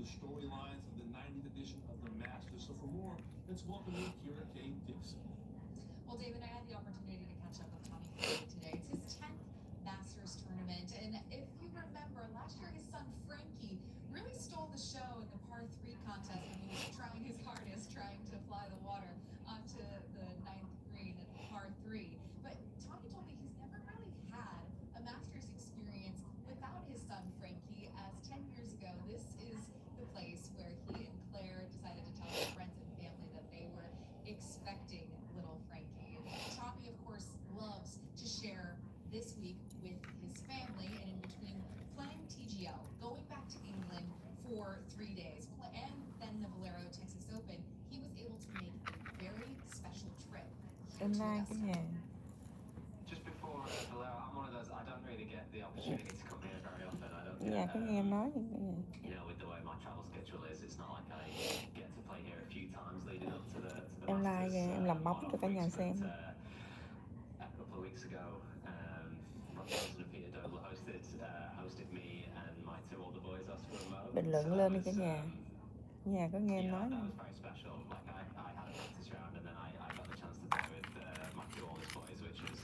the storylines of the 90th edition of the Masters. So for more, let's welcome in Kira K. Dixon. Well, David, I had the opportunity to catch up with Tammy Phan today. It's his 10th Masters tournament, and if you remember, last year his son Frankie really stole the show in the par 3 contest when he was trying his hardest, trying to fly the water onto the 9th green at par 3. But Tommy told me he's never really had a Masters experience without his son Frankie, as 10 years ago, this is the place where he and Claire decided to tell their friends and family that they were expecting little Frankie. Tommy, of course, loves to share this week with his family, and in between playing TGL, going back to England for 3 days, and then the Valero Texas Open, he was able to make a very special trip here to Augusta. Just before Valero, I'm one of those, I don't really get the opportunity to come here very often. I don't Dạ, có nghe em nói. you know, with the way my travel schedule is, it's not like I get to play here a few times leading up to the Em Masters. like, em làm bóng cho cả nhà xem. A couple of weeks ago, Rob Johnson and Peter Doble hosted me and my 2 older boys, Oscar and Mo. Bình luận lên đi cả nhà. Nhà có nghe em nói That không? was very special. Like I had a practice round, and then I got the chance to play with my 2 oldest boys, which was,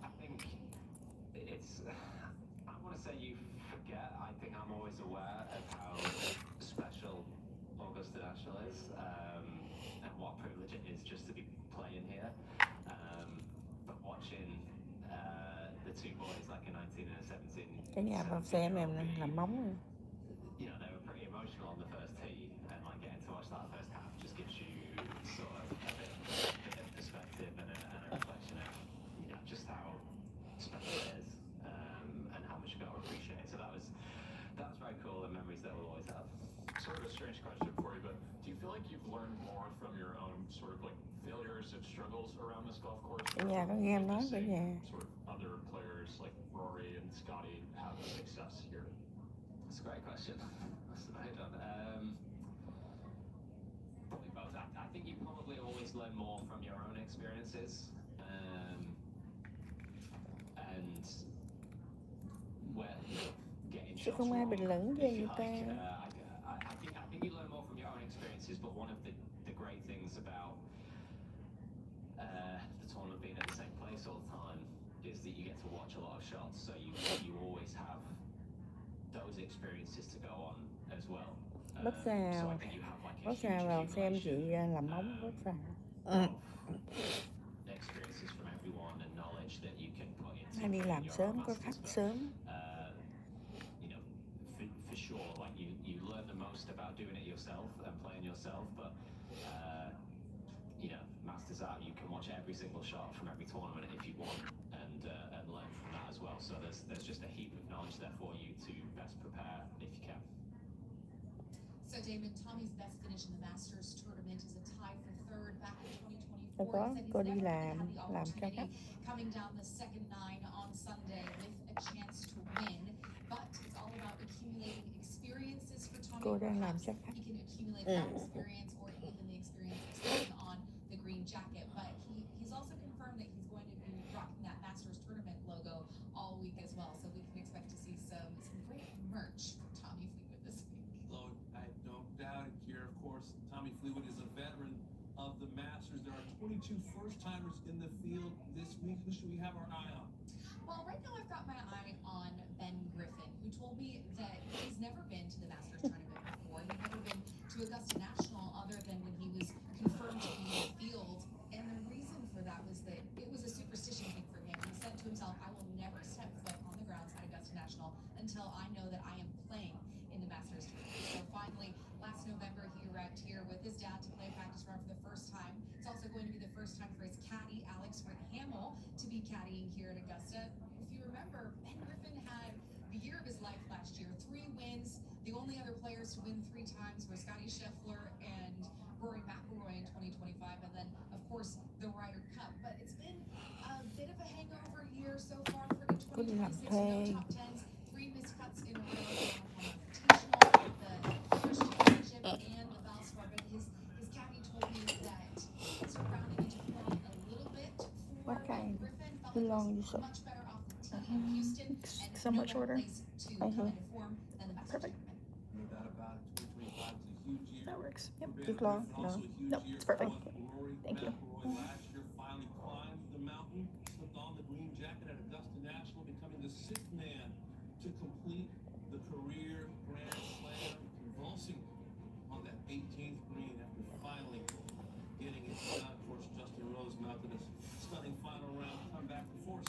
I think it's, I want to say you forget. I think I'm always aware of how special Augusta National is, and what a privilege it is just to be playing here. But watching the 2 boys, like a 19 and a 17. Cả nhà vào xem em làm bóng rồi. You know, they were pretty emotional on the first tee, and like getting to watch that first half just gives you sort of a bit of perspective and a reflection of, you know, just how special it is, and how much you've got to appreciate it. So that was very cool, and memories that we'll always have. Sort of a strange question for you, but do you feel like you've learned more from your own sort of like failures and struggles around this golf course? Cả nhà có nghe em nói cả nhà. Sort of other players like Rory and Scotty have success here. That's a great question. That's a good one. Probably both. I think you probably always learn more from your own experiences, and where getting Chứ shots không ai wrong, bình luận if về you người ta. like. I think you learn more from your own experiences, but one of the great things about the tournament being at the same place all the time is that you get to watch a lot of shots, so you always have those experiences to go on as well. Bớt So I xào. think you have like a Bớt xào huge vào xem chị accumulation làm bóng bớt xào. of experiences from everyone and knowledge that you can put into Hay đi làm your sớm, có Masters, khách but, sớm. you know, for sure, like you learn the most about doing it yourself and playing yourself, but you know, Masters out, you can watch every single shot from every tournament if you want, and learn from that as well. So there's just a heap of knowledge there for you to best prepare if you can. So, David, Tommy's best finish in the Masters tournament is a tie for 3rd back in 2024. Đâu có, He said cô he's đi never really làm had the cho khách. opportunity coming down the second 9 on Sunday with a chance to win. But it's all about accumulating experiences for Tommy. Cô đang làm Perhaps cho khách. he can accumulate that experience, or even the experience of staying on the green jacket. But he's also confirmed that he's going to be rocking that Masters tournament logo all week as well. So we can expect to see some great merch from Tommy Fleetwood this week. Look, I have no doubt here, of course, Tommy Fleetwood is a veteran of the Masters. There are 22 first-timers in the field this week. Who should we have our eye on? Well, right now I've got my eye on Ben Griffin, who told me that he's never been to the Masters tournament before. He'd never been to Augusta National other than when he was confirmed to be in the field. And the reason for that was that it was a superstition thing for him. He said to himself, I will never step foot on the grounds at Augusta National until I know that I am playing in the Masters tournament. So finally, last November, he arrived here with his dad to play a practice round for the first time. It's also going to be the first time for his caddy, Alex Hamill, to be caddying here at Augusta. If you remember, Ben Griffin had the year of his life last year, 3 wins. The only other players to win 3 times were Scotty Scheffler and Rory McIlroy in 2025, and then, of course, the Ryder Cup. But it's been a bit of a hangover year so far for in 2026. No top 10s, 3 missed cuts in a row on the Invitational, the British Championship, and the Valspar. But his caddy told me that it's rounding into form a little bit for Ben Griffin. Felt like he was much better off the tee in Houston, and So no much better order. place to come into form than the Masters tournament. No doubt about it. That works. Yep. Chiếc lon, no. Nope, it's perfect. Thank you. Last year finally climbed the mountain, slipped on the green jacket at Augusta National, becoming the sixth man to complete the career Grand Slam, convulsing on that 18th green after finally getting it done. Of course, Justin Rose mounted a stunning final round comeback to force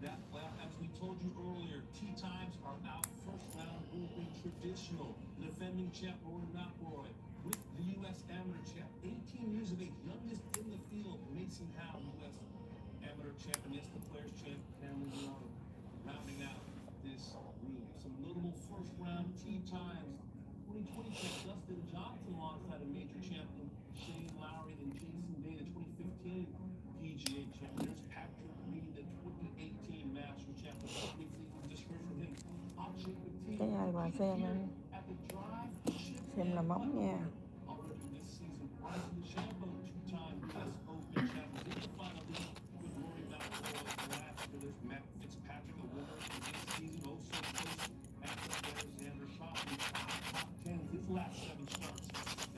that playoff. As we told you earlier, tee times are out. First round will be traditional. Defending champ Rory McIlroy with the U.S. Amateur champ, 18 years of age, youngest in the field, Mason Howe, U.S. Amateur champ, and yes, the Players champ, Cameron Young, rounding out this group. Some notable first round tee times. 2020 champ Dustin Johnson alongside a major champion Shane Lowry and Jason Day, the 2015 PGA champ. There's Patrick Reed, the 2018 Masters champion. Briefly, we just heard from him. Cái này bà xem là móng nha.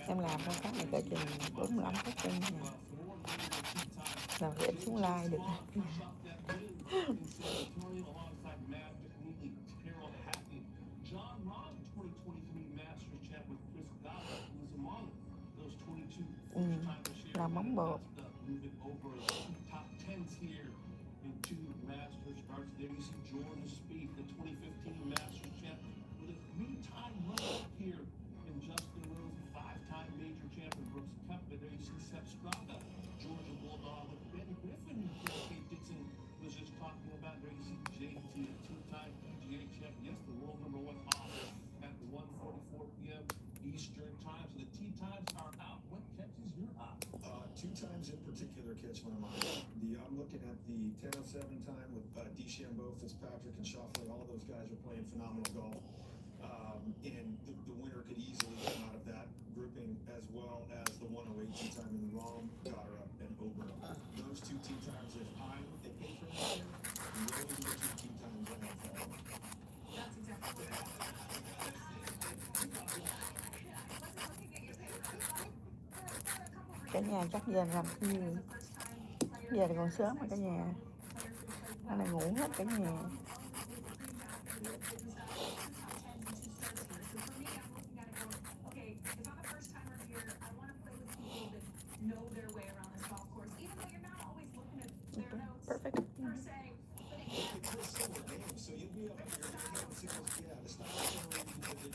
Em làm con cá này cỡ chừng 45 phút trên nha. Làm để xuống like được. Làm móng bột. Eastern time, so the tee times are out. What catches your eye? Two times in particular catch my mind. I'm looking at the 10:07 time with DeChambeau, Fitzpatrick, and Schauffele. All of those guys are playing phenomenal golf, and the winner could easily come out of that grouping, as well as the 1:08 tee time in Rom, Goddard, and Ober. Those two tee times, if I'm the patron there, those are the two tee times I have followed. That's exactly what Cả nhà chắc giờ làm cái gì? Giờ thì còn sớm mà cả nhà. Anh này ngủ hết cả nhà. Perfect. So you'll be up here, the style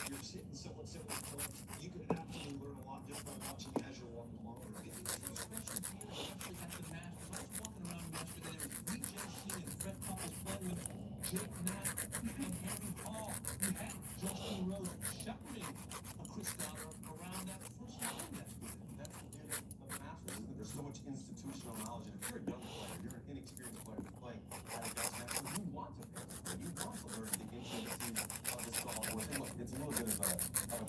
you're sitting somewhat similar to clubs. You could absolutely learn a lot just by watching as you're walking along. Especially at the Masters. I was walking around yesterday. There was BJ and Fred Couples playing with Jake Knapp and Harry Paul. We had Justin Rose shepherding a Chris Goddard around that first round yesterday. That's the beauty of the Masters, isn't it? There's so much institutional knowledge, and if you're a young player, you're an inexperienced player who's playing at a Augusta National, you want to participate, you want to learn the intricacies of this golf course. And look, it's a little bit of a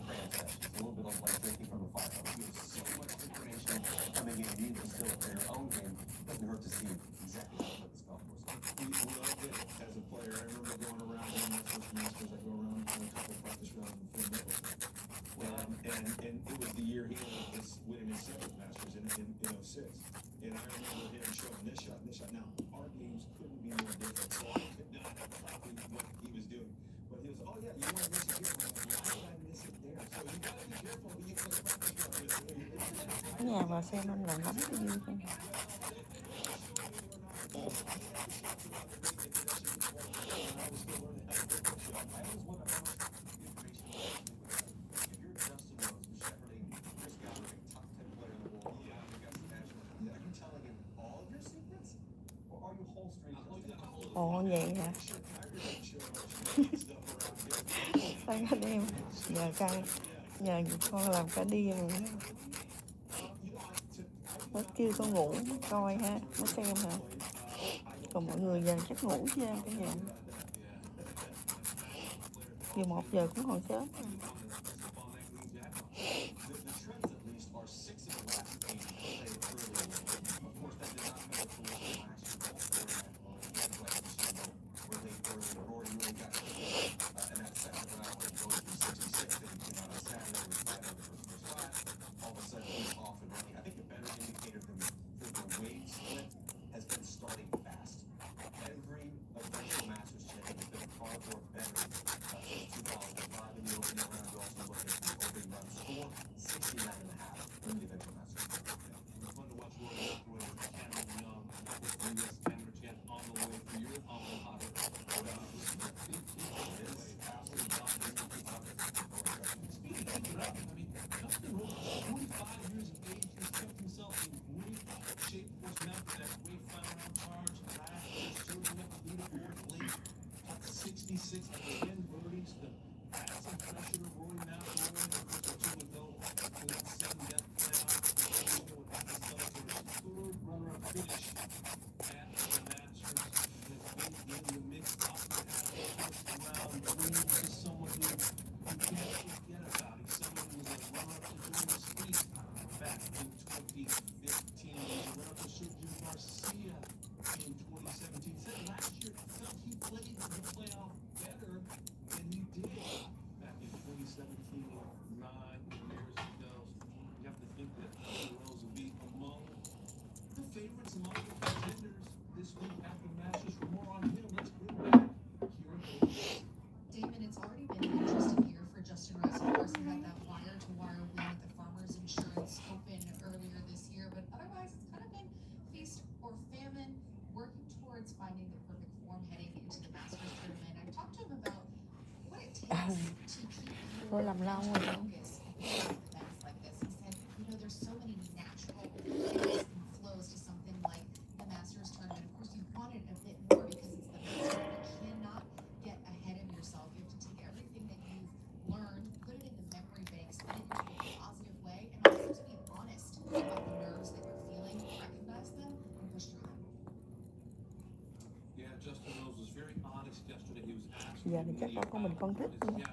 cram session. It's a little bit of like drinking from a fire hose. You have so much information coming in, you need to still play your own game. It doesn't hurt to see exactly how to play this golf course. We loved it as a player. I remember going around in my first Masters. I go around in a couple of practice rounds before Mickelson. And it was the year he was winning his second Masters in 06. And I remember him showing this shot and this shot. Now, our games couldn't be more different. So I could not copy what he was doing. But he was, oh yeah, you want to miss it here? Why did I miss it there? So you got to be careful when you play practice rounds. Cả nhà vào xem anh làm móng cái gì thôi. Ồ vậy hả? Sao anh em nhờ con làm cả đêm rồi đó. Nó chưa có ngủ mới coi ha, mới xem hả? Còn mọi người giờ chắc ngủ chưa cả nhà? Giờ 1 giờ cũng còn sớm. already been an interesting year for Justin Rose. Of course, he had that wire-to-wire win at the Farmers Insurance Open earlier this year, but otherwise, it's kind of been feast or famine, working towards finding the perfect form heading into the Masters tournament. I talked to him about what it takes to keep Tôi your làm lâu mental rồi đó. focus with events like this. He said, there's so many natural ebbs and flows to something like the Masters tournament. Of course, you want it a bit more because it's the Masters. You cannot get ahead of yourself. You have to take everything that you've learned, put it in the memory bank, spin it into a positive way, and also to be honest about the nerves that you're feeling, recognize them, and push through them. Yeah, Justin Rose was very honest yesterday. He was asked. Giờ thì chắc đâu có mình phân tích nữa.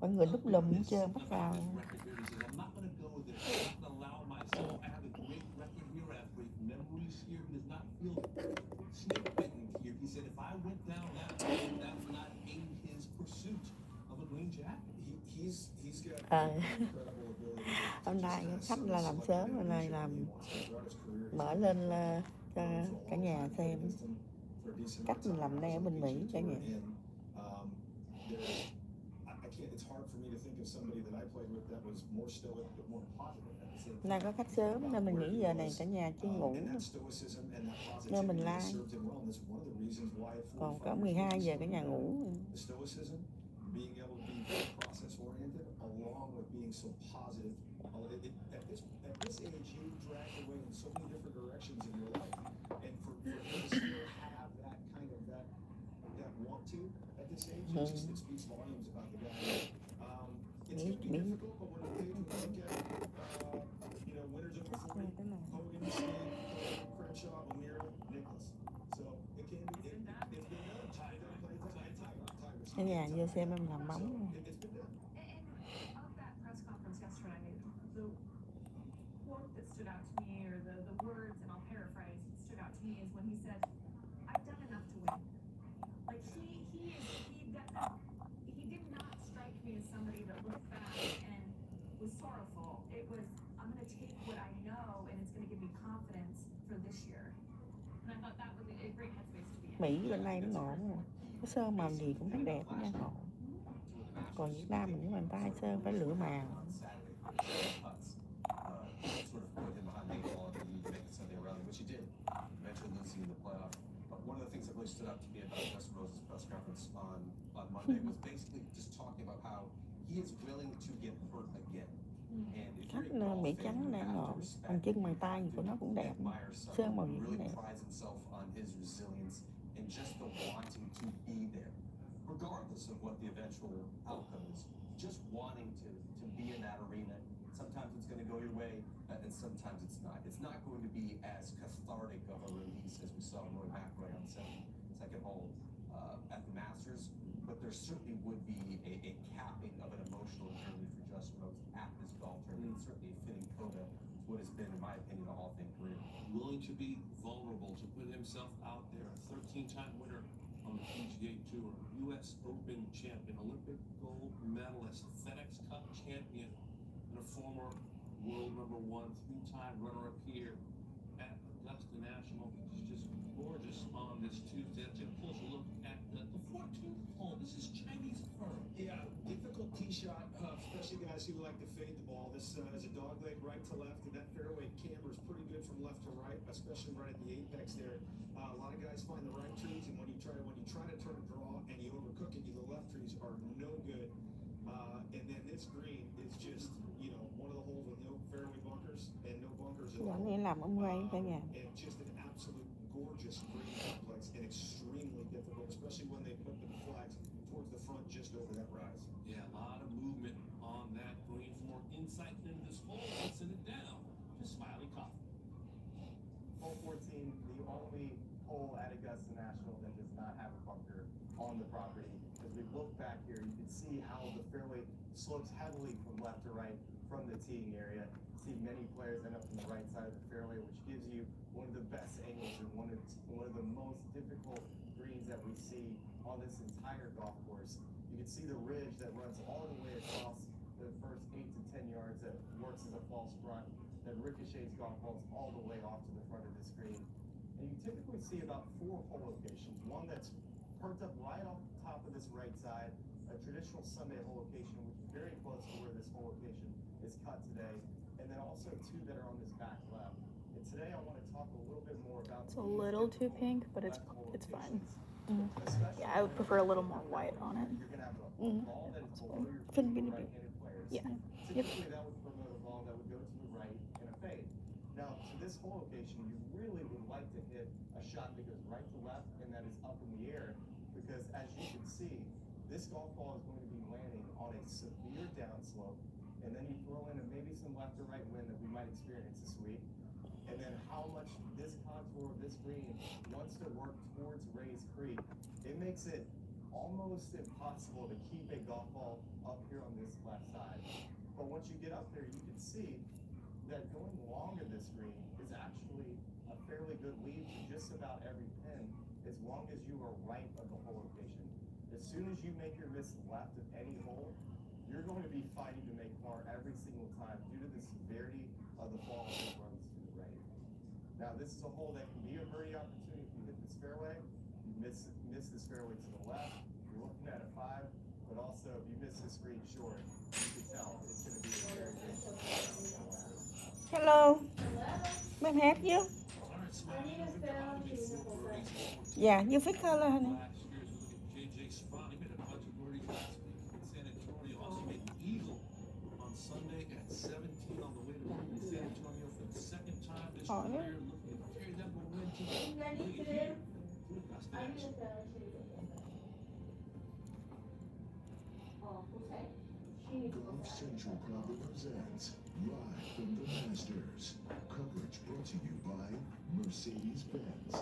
Mọi người lúc lùm hết trơn bắt vào. I'm not going to go there. I'm not going to allow myself. I have a great record here. I have great memories here. He does not feel snake bitten here. He said if I went down that road, that would not aid his pursuit of a green jacket. He's got Ờ. incredible ability. Hôm nay khách là làm sớm, hôm nay làm mở lên là cho cả nhà xem cách mình làm nail ở bên Mỹ cả nhà. It's hard for me to think of somebody that I played with that was more stoic but more positive at the same time. Hôm nay có khách sớm nên mình nghĩ giờ này cả nhà chưa ngủ. Nên mình like. Còn cỡ 12 giờ cả nhà ngủ. The stoicism, being able to be very process oriented, along with being so positive. At this age, you drag away in so many different directions in your life, and for him to still have that kind of that want to at this age, it speaks volumes about the guy. It's going to be difficult, but when you look at winners over 40, Hogan, Steve, Crenshaw, O'Meara, Nicklaus. So it can be. It's been done. Cả nhà vô xem em làm bóng. And of that press conference yesterday, the quote that stood out to me, or the words, and I'll paraphrase, that stood out to me is when he said, "I've done enough to win." Like he did not strike me as somebody that looked back and was sorrowful. It was, I'm going to take what I know, and it's going to give me confidence for this year. And I thought that was a great headspace to be in. Mỹ bên đây nó ngộ rồi. Cái sơn màu gì cũng thấy đẹp nha ngộ. Còn Việt Nam mình nhưng mà người ta hay sơn phải lựa màu. Sort of put him behind the ball and he make a Sunday rally, which he did. Eventually losing in the playoff. But one of the things that really stood out to me about Justin Rose's press conference on Monday was basically just talking about how he is willing to get hurt again. And if Khách you're a Mỹ golf fan, trắng you đang have to ngộ. respect Còn chân bàn tay của nó cũng đẹp. Sơn màu gì cũng really đẹp. prides himself on his resilience and just the wanting to be there, regardless of what the eventual outcome is. Just wanting to be in that arena. Sometimes it's going to go your way, and sometimes it's not. It's not going to be as cathartic of a release as we saw Roy McIlroy on the second hole at the Masters, but there certainly would be a capping of an emotional journey for Justin Rose at this golf tournament. It's certainly a fitting coda to what has been, in my opinion, a Hall of Fame career. Willing to be vulnerable, to put himself out there. A 13-time winner on the PGA Tour, U.S. Open champion, Olympic gold medalist, FedEx Cup champion, and a former world number one, 3-time runner-up here at Augusta National. He's just gorgeous on this Tuesday. Let's take a closer look at the 14th hole. This is Chinese firm. Yeah, difficult tee shot, especially guys who like to fade the ball. This is a dog leg right to left, and that fairway camber is pretty good from left to right, especially right at the apex there. A lot of guys find the right trees, and when you try to turn a draw and you overcook it, the left trees are no good. And then this green is just one of the holes with no fairway bunkers and no bunkers at Dạo all. này làm ông quay cả nhà. And just an absolute gorgeous green complex and extremely difficult, especially when they put the flags towards the front just over that rise. Yeah, a lot of movement on that green. For more insight into this hole, let's send it down to Smiley Coffee. Hole 14, the only hole at Augusta National that does not have a bunker on the property. As we look back here, you can see how the fairway slopes heavily from left to right from the teeing area. See many players end up on the right side of the fairway, which gives you one of the best angles and one of the most difficult greens that we see on this entire golf course. You can see the ridge that runs all the way across the first 8 to 10 yards that works as a false front, that ricochets golf balls all the way off to the front of this green. And you typically see about 4 hole locations. One that's perked up right off the top of this right side, a traditional Sunday hole location, which is very close to where this hole location is cut today, and then also two that are on this back left. And today I want to talk a little bit more about. It's a little too pink, but it's fine. Yeah, I would prefer a little more white on it. You're gonna have a ball that is below your Couldn't feet be for any right-handed players. Yeah. Typically, that would promote a ball that would go to the right in a fade. Now, to this hole location, you really would like to hit a shot that goes right to left and that is up in the air, because as you can see, this golf ball is going to be landing on a severe downslope, and then you throw in maybe some left or right wind that we might experience this week, and then how much this contour of this green wants to work towards Rays Creek, it makes it almost impossible to keep a golf ball up here on this left side. But once you get up there, you can see that going long of this green is actually a fairly good lead to just about every pin, as long as you are right of the hole location. As soon as you make your miss left of any hole, you're going to be fighting to make par every single time due to the severity of the ball that runs to the right. Now, this is a hole that can be a birdie opportunity if you hit this fairway. You miss this fairway to the left, you're looking at a 5, but also if you miss this green short, you can tell it's going to be a very good Hello. May I help you? Yeah, you pick color, honey. Last year's look at JJ Spahn. He made a bunch of birdies last week in San Antonio. Also made an eagle on Sunday at 17 on the way to San Antonio for the second time this Oh, yeah. career. Looking to carry that momentum here to Augusta National. Golf Central proudly presents Live from the Masters. Coverage brought to you by Mercedes-Benz.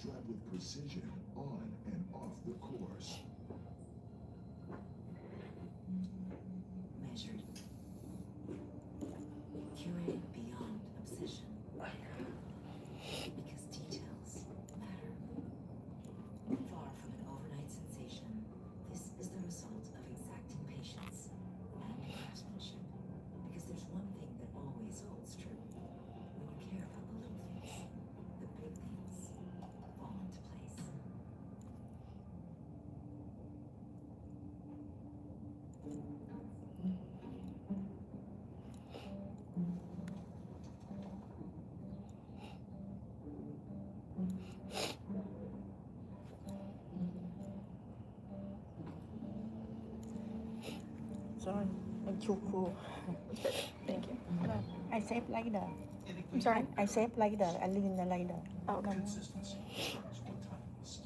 Drive with precision on and off the course. Measured. Curated beyond obsession. Because details matter. Far from an overnight sensation, this is the result of exacting patience and craftsmanship. Because there's one thing that always holds true. When you care about the little things, the big things fall into place. Sorry, I'm too cool. Thank you. No, I save later. I'm sorry. I save later. I leave the later. Oh, okay. Consistency starts with timeless.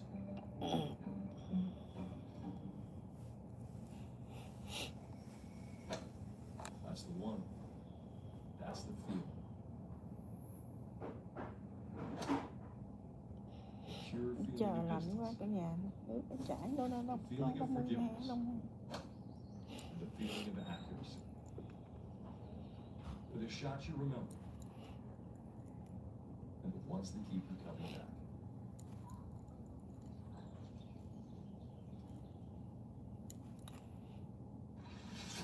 That's the one. That's the feel. Pure Chờ feeling of lạnh distance. quá cả nhà. Chảy đâu đâu đâu. Feeling of Đông forgiveness. đông. The feeling of accuracy. For the shots you remember. And the ones that keep you coming back.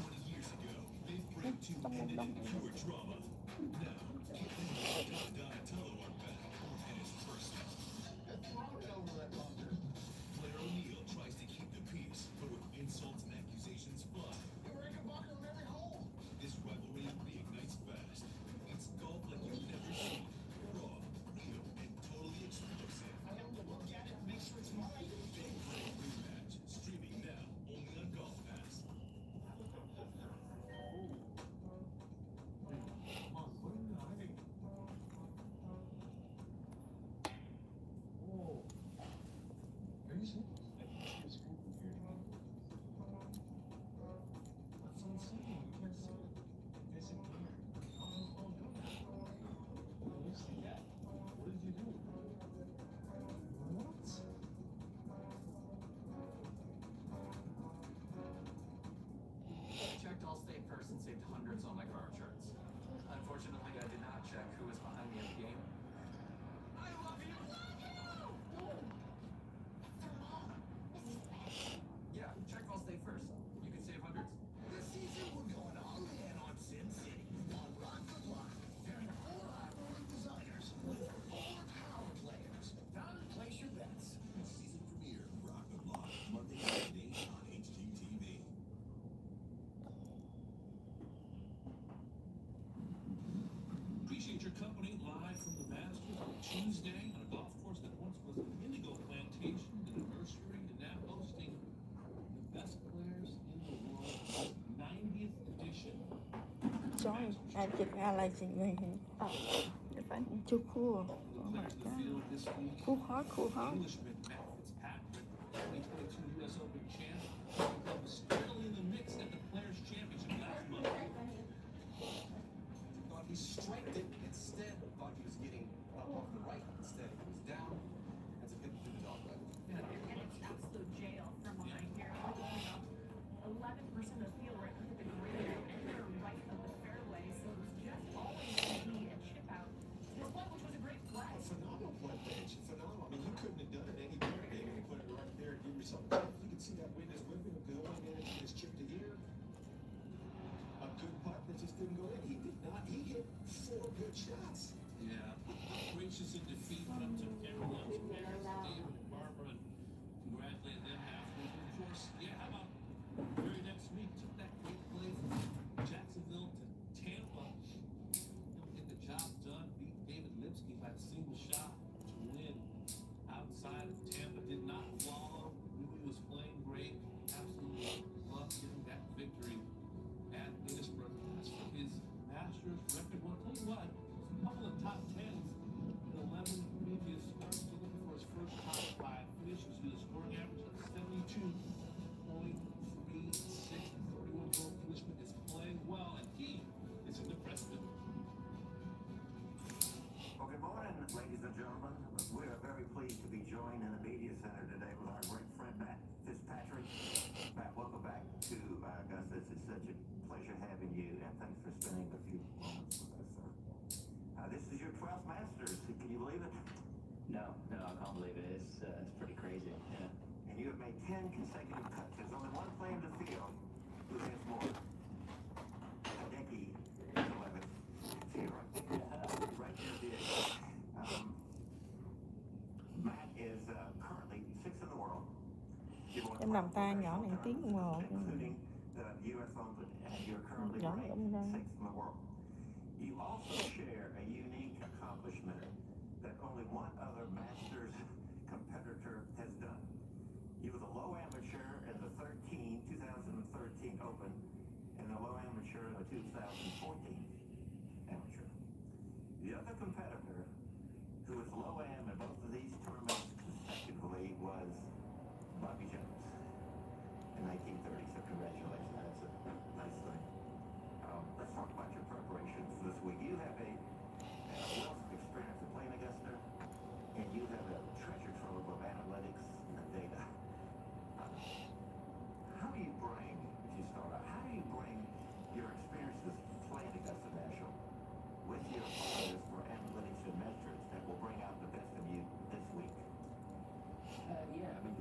20 years ago, they've bred two ended in pure drama. Now, Donatello are back, and it's personal. Blair O'Neal tries to keep the peace, but with insults and accusations fly. This rivalry reignites fast. It's golf like you've never seen. Raw, real, and totally explosive. I have to look at it, make sure it's mine. Big Brave Rematch, streaming now, only on Golf Pass. Are you serious? I can see a scoop from here. That's insane. You can't see it. Disappear. What is that? What did you do? What? Checked Allstate first and saved hundreds on my car insurance. Unfortunately, I did not check who was behind me at the game. I love you! Yeah, check Allstate first. You can save hundreds. This season, we're going all in on Sin City. On Rock the Block. Pairing 4 high-rolling designers with 4 power players. Time to place your bets. Season premiere, Rock the Block. Monday at 8 on HGTV. Company live from the Masters on Tuesday on a golf course that once was an indigo plantation, the nursery, and now hosting the best players in the world. 90th edition. Sorry, I chụp highlights in my hand. Oh, you're fine. Too cool. Oh my Players in the god. field this week. Cool heart, cool heart. Englishman Matt Fitzpatrick, 2022 U.S. Open champ, was squarely in the mix at the Players' Championship last month. Thought he striked it instead. Thought he was getting up off the right instead. He was down. That's a good through the dog leg. And it's absolute jail from behind here. Looking up 11% of the field right at the green and they're right of the fairway. So it was just always going to be a chip out. This one, which was a great play. A phenomenal play, Paige. Phenomenal. I mean, you couldn't have done it any better, David. You put it right there. Give yourself a putt. You can see that wind is whipping going in. His chip to here. A good putt that just didn't go in. He did not. He hit 4 good shots. Yeah. Gracious in defeat, but up to everyone's parents, David and Barbara, and congratulated them afterwards. And of course, yeah, how about very next week, took that great play from Jacksonville to Tampa. Get the job done, beat David Lipsky by a single shot to win outside of Tampa. Did not follow. Knew he was playing great. Absolutely loved getting that victory at Middlesbrough. As for his Masters record, well, I'll tell you what, a couple of top 10s in 11 previous starts. Still looking for his first top 5 finishes with a scoring average of 72.36. 31-year-old Englishman is playing well, and he is in the precedent. Well, good morning, ladies and gentlemen. We are very pleased to be joined in the media center today with our great friend Matt Fitzpatrick. Matt, welcome back to Augusta. It's such a pleasure having you, and thanks for spending a few moments with us, sir. This is your 12th Masters. Can you believe it? No, I can't believe it. It's pretty crazy. Yeah. And you have made 10 consecutive cuts. There's only one player in the field who has more. Hideki is 11th. See, right there at the edge. Matt is currently 6th in the world. Em làm tay nhỏ này tiếng đồng hồ. Including the U.S. Open, and you're currently Nhỏ ranked cũng đang. 6th in the world. You also share a unique accomplishment that only one other Masters competitor has done. You were the low amateur in the 2013 Open and the low amateur in the 2014 amateur. The other competitor who was low am in both of these tournaments consecutively was Bobby Jones in 1930. So congratulations. That's a nice thing. Let's talk about your preparations this week. You have a wealth of experience in playing Augusta, and you have a treasure trove of analytics and data. How do you bring, if you start out, how do you bring your experiences playing Augusta National with your focus for analytics and metrics that will bring out the best of you this week? Yeah, I mean,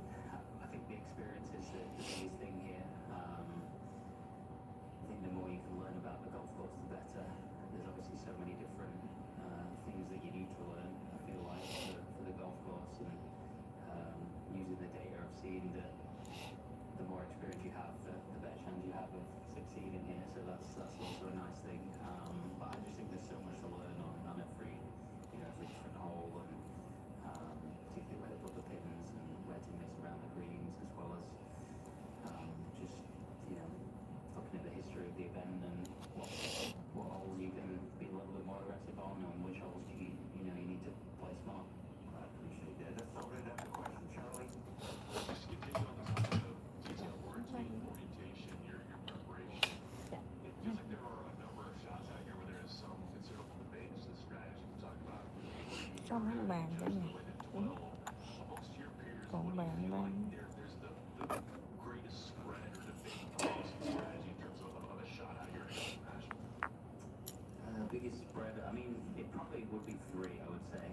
I think the experience is the biggest thing here. I think the more you can learn about the golf course, the better. There's obviously so many different things that you need to learn, I feel like, for the golf course, and using the data I've seen that the more experience you have, the better chance you have of succeeding here. So that's also a nice thing. But I just think there's so much to learn on every different hole, and particularly where to put the pins and where to miss around the greens, as well as just looking at the history of the event and what holes you can be a little bit more aggressive on, and which holes you need to play smart. I appreciate that. That's all right. That's a question, Charlie. Just to continue on this topic of detailed orientation, your preparation. Yeah. It feels like there are a number of shots out here where there is some considerable debate as to the strategy we talked about. Xong hết bàn cả nhà. Amongst your peers, Còn what do you bàn feel lên. like there's the greatest spread or debate amongst the strategy in terms of a shot out here in Augusta National? Biggest spread, I mean, it probably would be 3, I would say.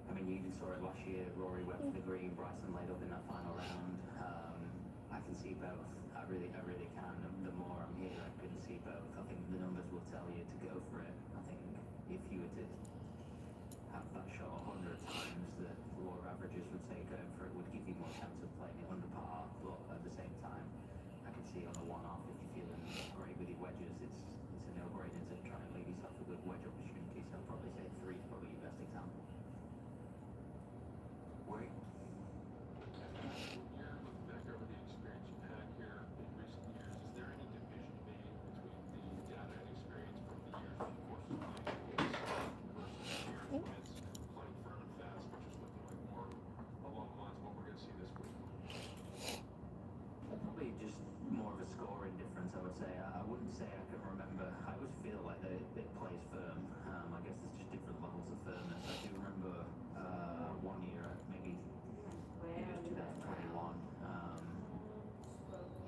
I mean, you even saw it last year. Rory went for the green, Bryson laid up in that final round. I can see both. I really can. The more I'm here, I can see both. I think the numbers will tell you to go for it. I think if you were to have that shot 100 times, the lower averages would say going for it would give you more chance of playing it under par. But at the same time, I can see on a one-off, if you're feeling great with your wedges, it's a no-brainer to try and say I wouldn't say I can remember. I always feel like it plays firm. I guess there's just different levels of firmness. I do remember one year, maybe it was 2021.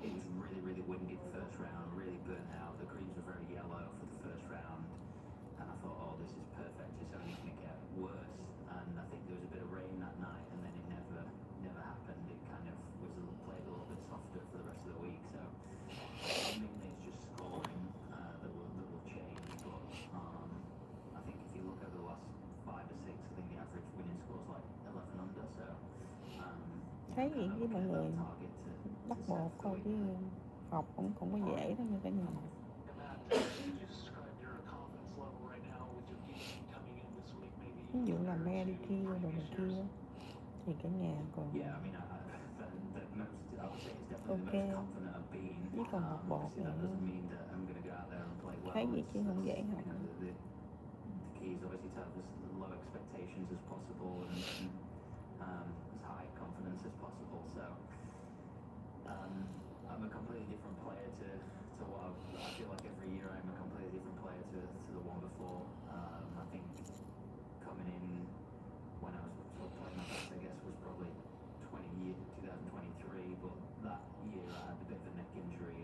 It was really, really windy the first round, really burnt out. The greens were very yellow for the first round, and I thought, oh, this is perfect. It's only going to get worse. And I think there was a bit of rain that night, and then it never happened. It kind of was played a little bit softer for the rest of the week. So mainly it's just scoring that will change. But I think if you look over the last 5 or 6, I think the average winning score is like 11 under. So Thấy gì với mọi người bắt buộc thôi chứ học cũng không có dễ đâu như cả nhà. Ví dụ làm manicure đồ này kia thì cả nhà còn ok, chứ còn học bột thì thấy gì chứ không dễ học. The key is obviously to have as low expectations as possible and as high confidence as possible. So I'm a completely different player to what I feel like every year I'm a completely different player to the one before. I think coming in when I was sort of playing my best, I guess, was probably 2023, but that year I had a bit of a neck injury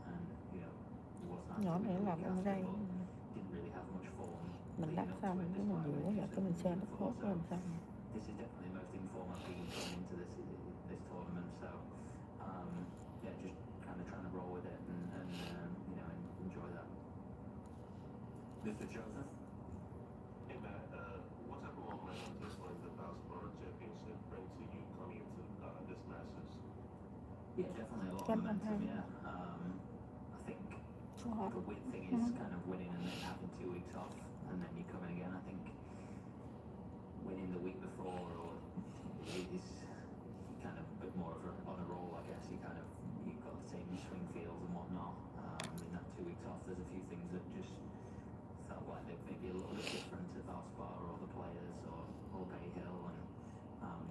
and you know, it wasn't Nhỏ này làm actually ở đây didn't really have much form. mình đắp xong cái mình vừa là cái mình xem nó tốt lên xong. This is definitely the most informed I've been coming into this tournament. So yeah, just kind of trying to roll with it and you know, enjoy that. Mr. Joseph. Hey Matt, what type of momentum does like the Basketball Championship bring to you coming into this Masters? Yeah, definitely a lot of momentum. Yeah, I think the weird thing is kind of winning and then having 2 weeks off and then you're coming again. I think winning the week before or is kind of a bit more of on a roll. I guess you've got the same swing feels and whatnot. In that 2 weeks off, there's a few things that just felt like they may be a little bit different to Valspar or the players or Bay Hill, and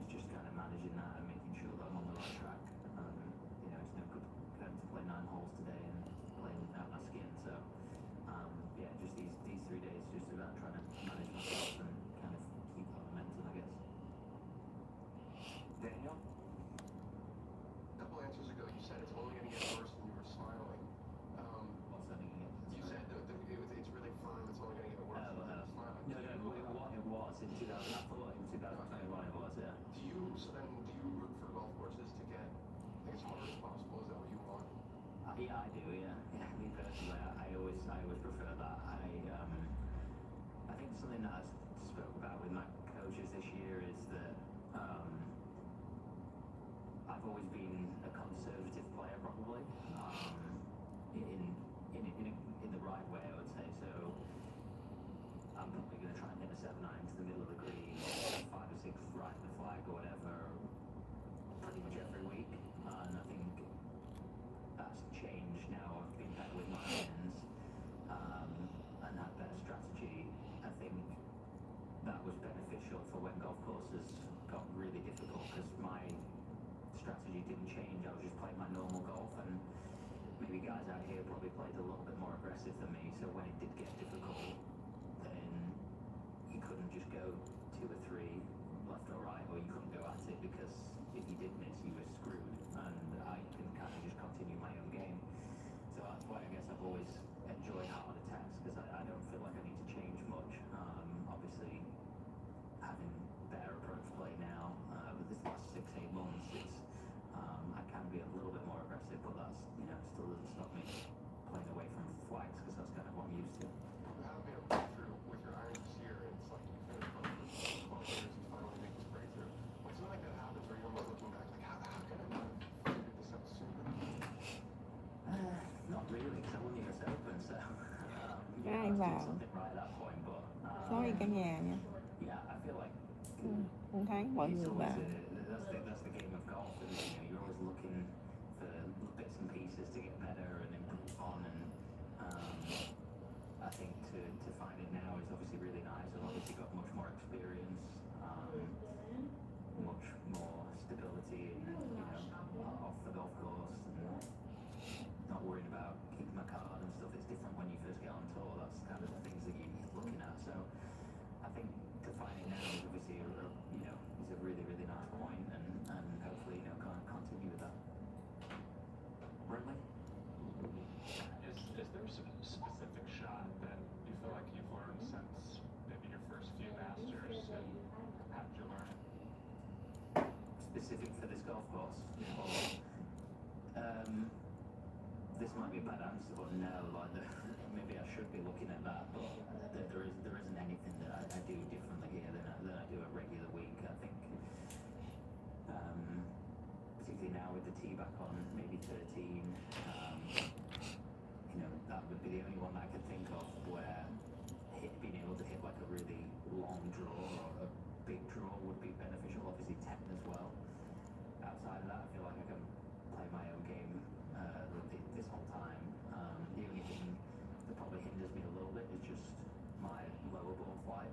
it's just kind of managing that and making sure that I'm on the right track. You know, it's no good going to play 9 holes today and playing out my skin. So yeah, just these 3 days just about trying to manage myself and kind of keep that momentum, I guess. Daniel? A couple answers ago, you said it's only going to get worse and you were smiling. What's that mean? You said it's really firm, it's only going to get worse and you were smiling. It was in 2000. I thought in 2021 it was, yeah. Do you root for golf courses to get, I guess, hard as possible? Is that what you want? Yeah, I do. Yeah. Me personally, I always prefer that. I think something that I spoke about with my coaches this year is that I've always been a conservative player, probably in the right way, I would say. So I'm probably going to try and hit a 7-iron to the middle of the green, or 5 or 6 right in the flag or whatever, pretty much every week. And I think that's changed now. I've been better with my irons and had better strategy. I think that was beneficial for when golf courses got really difficult because my strategy didn't change. I was just playing my normal golf, and maybe guys out here probably played a little bit more aggressive than me. So when it did get difficult, then you couldn't just go 2 or 3 left or right, or you couldn't go at it because if you did miss, you were screwed. And I can kind of just continue my own game. So that's why I guess I've always enjoyed hard attacks because I don't feel like I need to change much. Obviously, having better approach play now, but this last 6-8 months, it's I can be a little bit more aggressive, but that's, you know, still doesn't stop me playing away from flags because that's kind of what I'm used to. You haven't made a breakthrough with your irons this year. It's like you finished on for 12 years and finally make this breakthrough. When something like that happens, are you almost looking back like, how can I not have figured this out sooner? Not really, because I won the US Open, so Ai I was doing vào something right at that point, but sorry cả nhà nha. yeah, I feel like Không thấy mọi it's người always vào. that's the game of golf, and you know, you're always looking for bits and pieces to get better and improve on, and I think to find it now is obviously really nice. I've obviously got much more experience, much more stability, and you know, off the golf course, and not worried about keeping my This might be a bad answer, but no, like maybe I should be looking at that, but there isn't anything that I do differently here than I do a regular week. I think, particularly now with the tee back on, maybe 13, that would be the only one that I could think of where being able to hit like a really long draw or a big draw would be beneficial. Obviously 10 as well. Outside of that, I feel like I can play my own game this whole time. The only thing that probably hinders me a little bit is just my lower ball flight.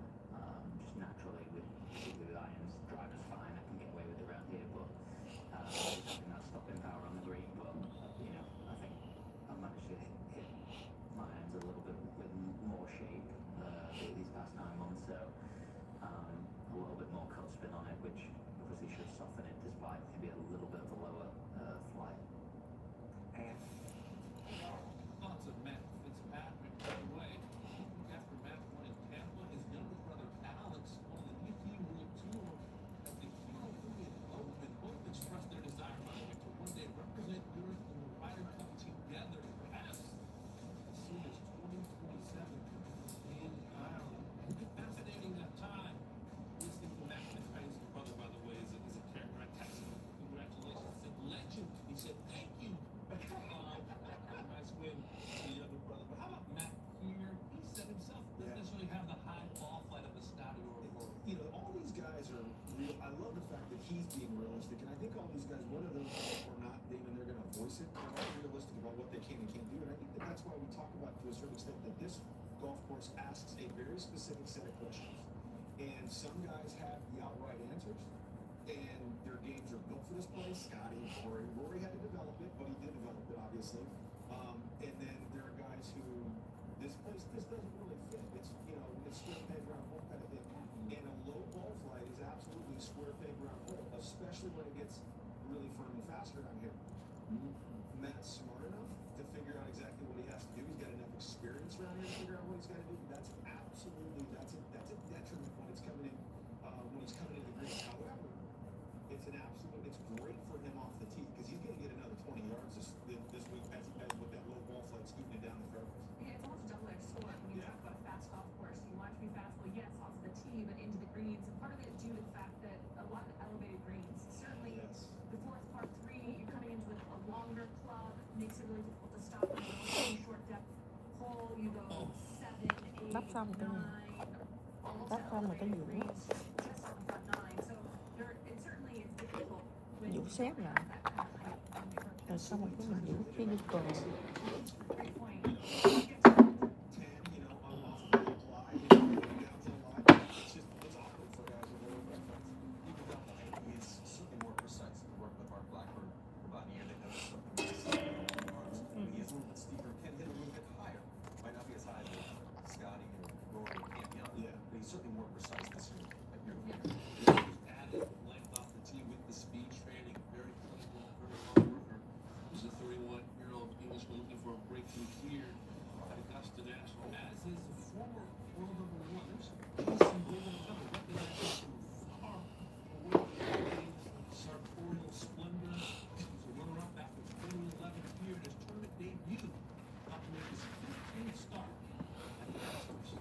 Just naturally, particularly with irons, driver's fine. I can get away with it around here, but having that stopping power on the green. But I think I managed to hit my irons a little bit with more shape these past 9 months. So a little bit more cut spin on it, which obviously should soften it despite maybe a little bit of a lower flight. And thoughts of Matt Fitzpatrick, by the way, after Matt won in Tampa, his younger brother Alex won the DP World Tour at the California Open. Both expressed their desire, by the way, to one day represent Europe and the Ryder Cup together, perhaps as soon as 2027 in Ireland. Fascinating time listening to Matt Fitzpatrick's brother, by the way, is a character. I texted him, congratulations. I said, legend. He said, thank you. Nice win to the other brother. But how about Matt here? He said himself doesn't necessarily have the high ball flight of a Scotty or All these guys are real. I love the fact that he's being realistic, and I think all these guys, whether they're not, even they're going to voice it, they're all realistic about what they can and can't do. And I think that's why we talk about, to a certain extent, that this golf course asks a very specific set of questions. And some guys have the outright answers, and their games are built for this place. Scotty, Rory had to develop it, but he did develop it, obviously. And then there are guys who this doesn't really fit. It's it's square peg round hole kind of thing. And a low ball flight is absolutely square peg round hole, especially when it gets really firm and fast around here. Matt's smart enough to figure out exactly what he has to do. He's got enough experience around here to figure out what he's got to do. That's a detriment when it's coming in into the green. However, it's great for him off the tee because he's going to get another 20 yards this week as with that low ball flight scooting it down the fairways. Yeah, it's almost a double-edged sword when you talk about a fast golf course. You want to be fast, well, yes, off the tee, but into the greens. And part of it is due to the fact that a lot of elevated greens, certainly before it's par 3, you're coming into a longer club, makes it really difficult to stop on a really short depth hole. You go 7, 8, 9, Bắt xong cái gì? almost Bắt xong rồi cái gì elevated nữa? greens, just on the front 9. So it certainly is difficult when Vũ you xếp have lại. that kind of height on your Rồi xong rồi cái mình Vũ physical. Great point. 10, off the fly, down to the line. It's awkward for guys with lower ball flights. Even without the height, he is certainly more precise. We worked with Art Blackburn for about a year. They noticed something with his arms. He is a little bit steeper, can hit a little bit higher. Might not be as high as Scotty or Rory or Cam Young, but he's certainly more precise this year. added length off the tee with the speed training. Very clinical, very hard worker. He's a 31-year-old Englishman looking for a breakthrough here at Augusta National, as is the former world number 1. There's some golden color recognized from far away. Sartorial splendor. He's a runner-up after 2011 here in his tournament debut. About to make his 15th start at the Masters.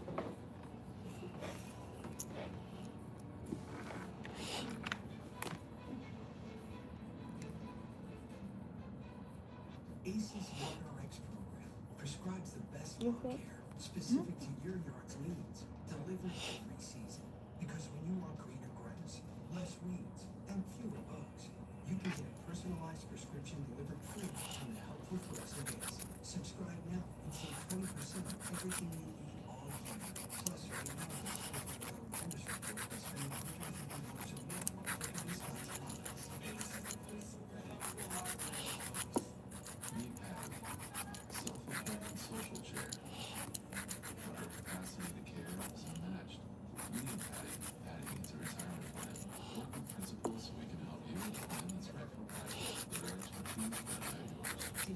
ACE's YRX program prescribes the best You lawn think? care specific to your yard's needs, delivered every season. Because when you want greener grass, less weeds, and fewer bugs, you can get a personalized prescription delivered free from the helpful Progressive Ace. Subscribe now and save 20% on everything you need all year. Plus, right now, the vendors report is spending $150 a month on quick discounts products. Meet Patty, self-appointed social chair. But her capacity to care is unmatched. You need Patty. Patty needs a retirement plan. Work with principals so we can help you with a plan that's right for Patty. The right expertise, but not yours. Did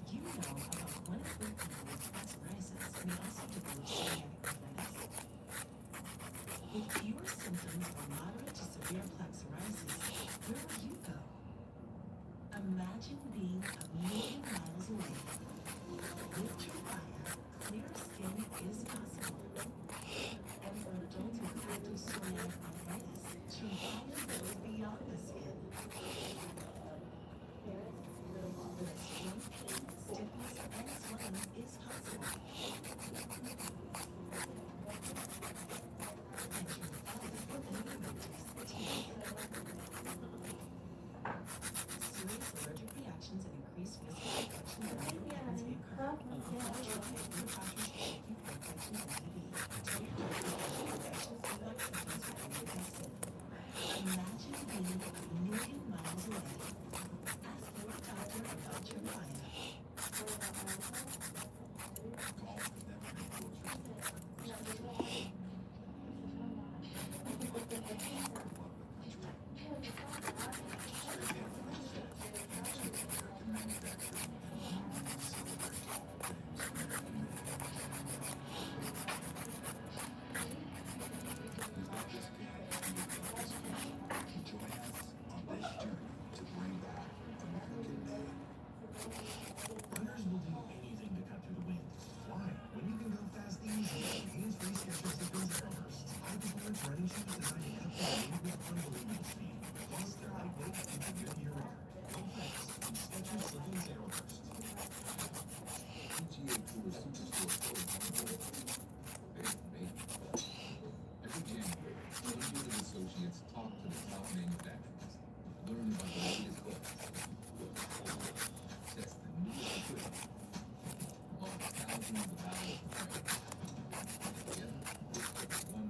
between the battle of the trains. Together, they put 100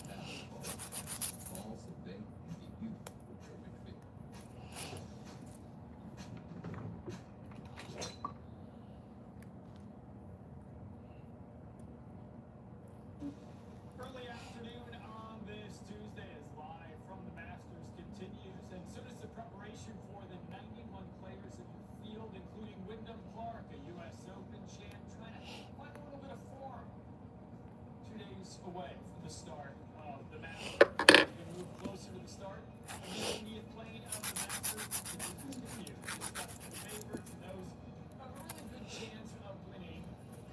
basketballs. Balls that they and the youth would perfect fit. Early afternoon on this Tuesday as live from the Masters continues, and so does the preparation for the 91 players in the field, including Wyndham Clark, a U.S. Open champ, trying to find a little bit of form. 2 days away from the start of the Masters. As we move closer to the start of the 80th playing of the Masters, it will continue to discuss the favorites and those who have a really good chance of winning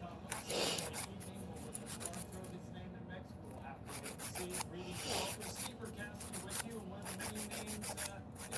come Saturday evening. Will Wyndham Clark throw his name in the mix? We'll have to wait and see. Reading the Golfer Stever Cassidy with you, and one of the many names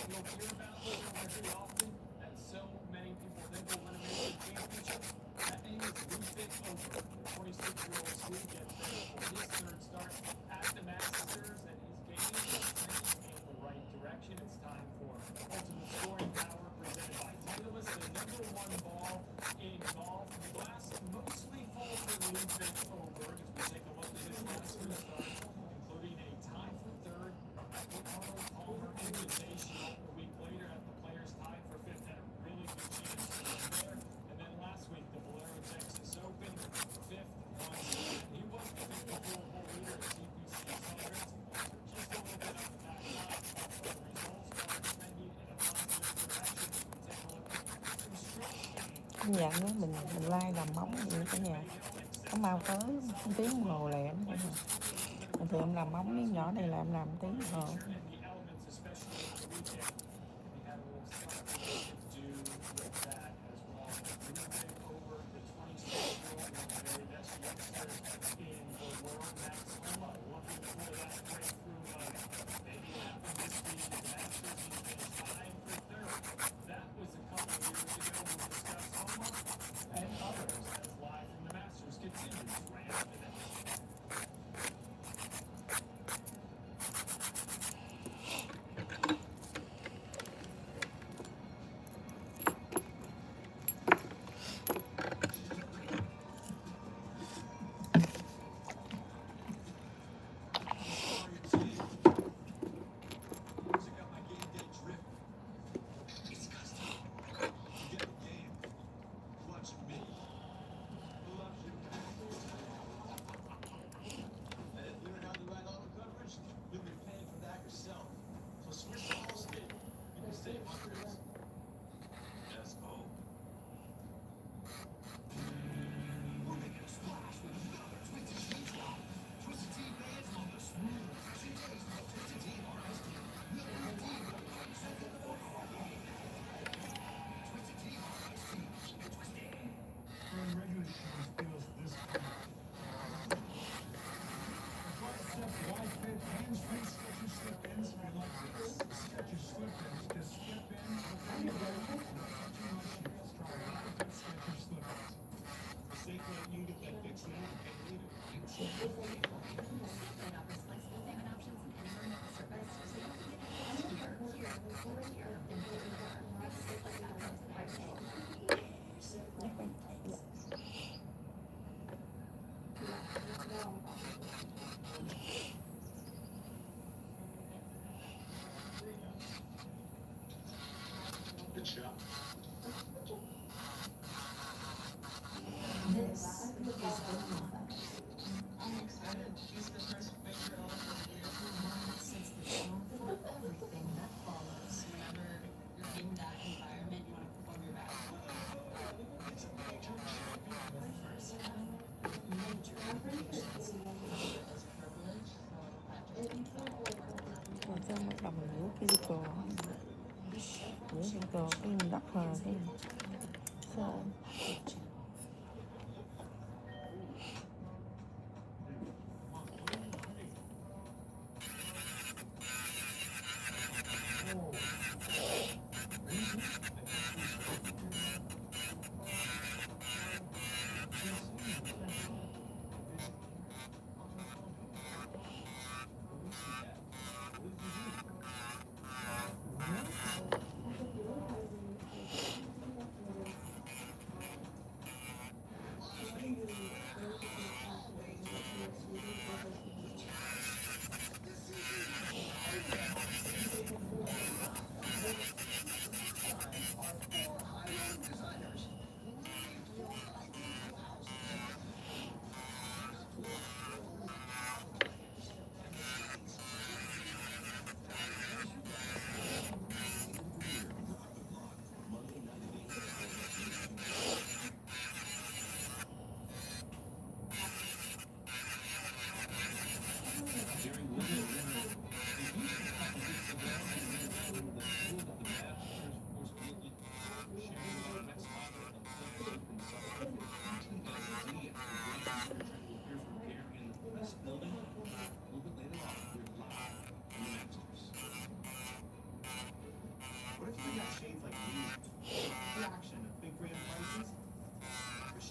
you'll hear about very often that so many people think will win a major championship. That name is Ludwig Over. The 26-year-old Swede gets ready for his third start at the Masters, and his game is trending in the right direction. It's time for ultimate scoring power presented by Titleist, the #1 ball in golf. The glass mostly full for Ludwig Over as we take a look at his Masters start, including a tie for third at the Arnold Palmer Invitational. A week later, at the Players tied for fifth, had a really good chance to win there. And then last week, the Valero Texas Open, fifth once again. He was the 54-hole leader at TPC Standards, so just a little bit up the backside. The results are trending in a positive direction. We take a look at some stroke gain. Dặn đó mình lai làm móng gì cả nhà, có mau tới tiếng đồng hồ lẻ nữa cả nhà. Bình thường em làm móng miếng nhỏ này là em làm tiếng đồng hồ. Good shot. This is the one. I'm excited. She's the first major element of the year. One sets the tone for everything that follows. Whenever you're in that environment, you want to perform your best. It's a major champion. For the first time, major implications. It's a privilege, so I just Rồi xong bắt đầu mình rút cái digital, cái đất hờ cái sao.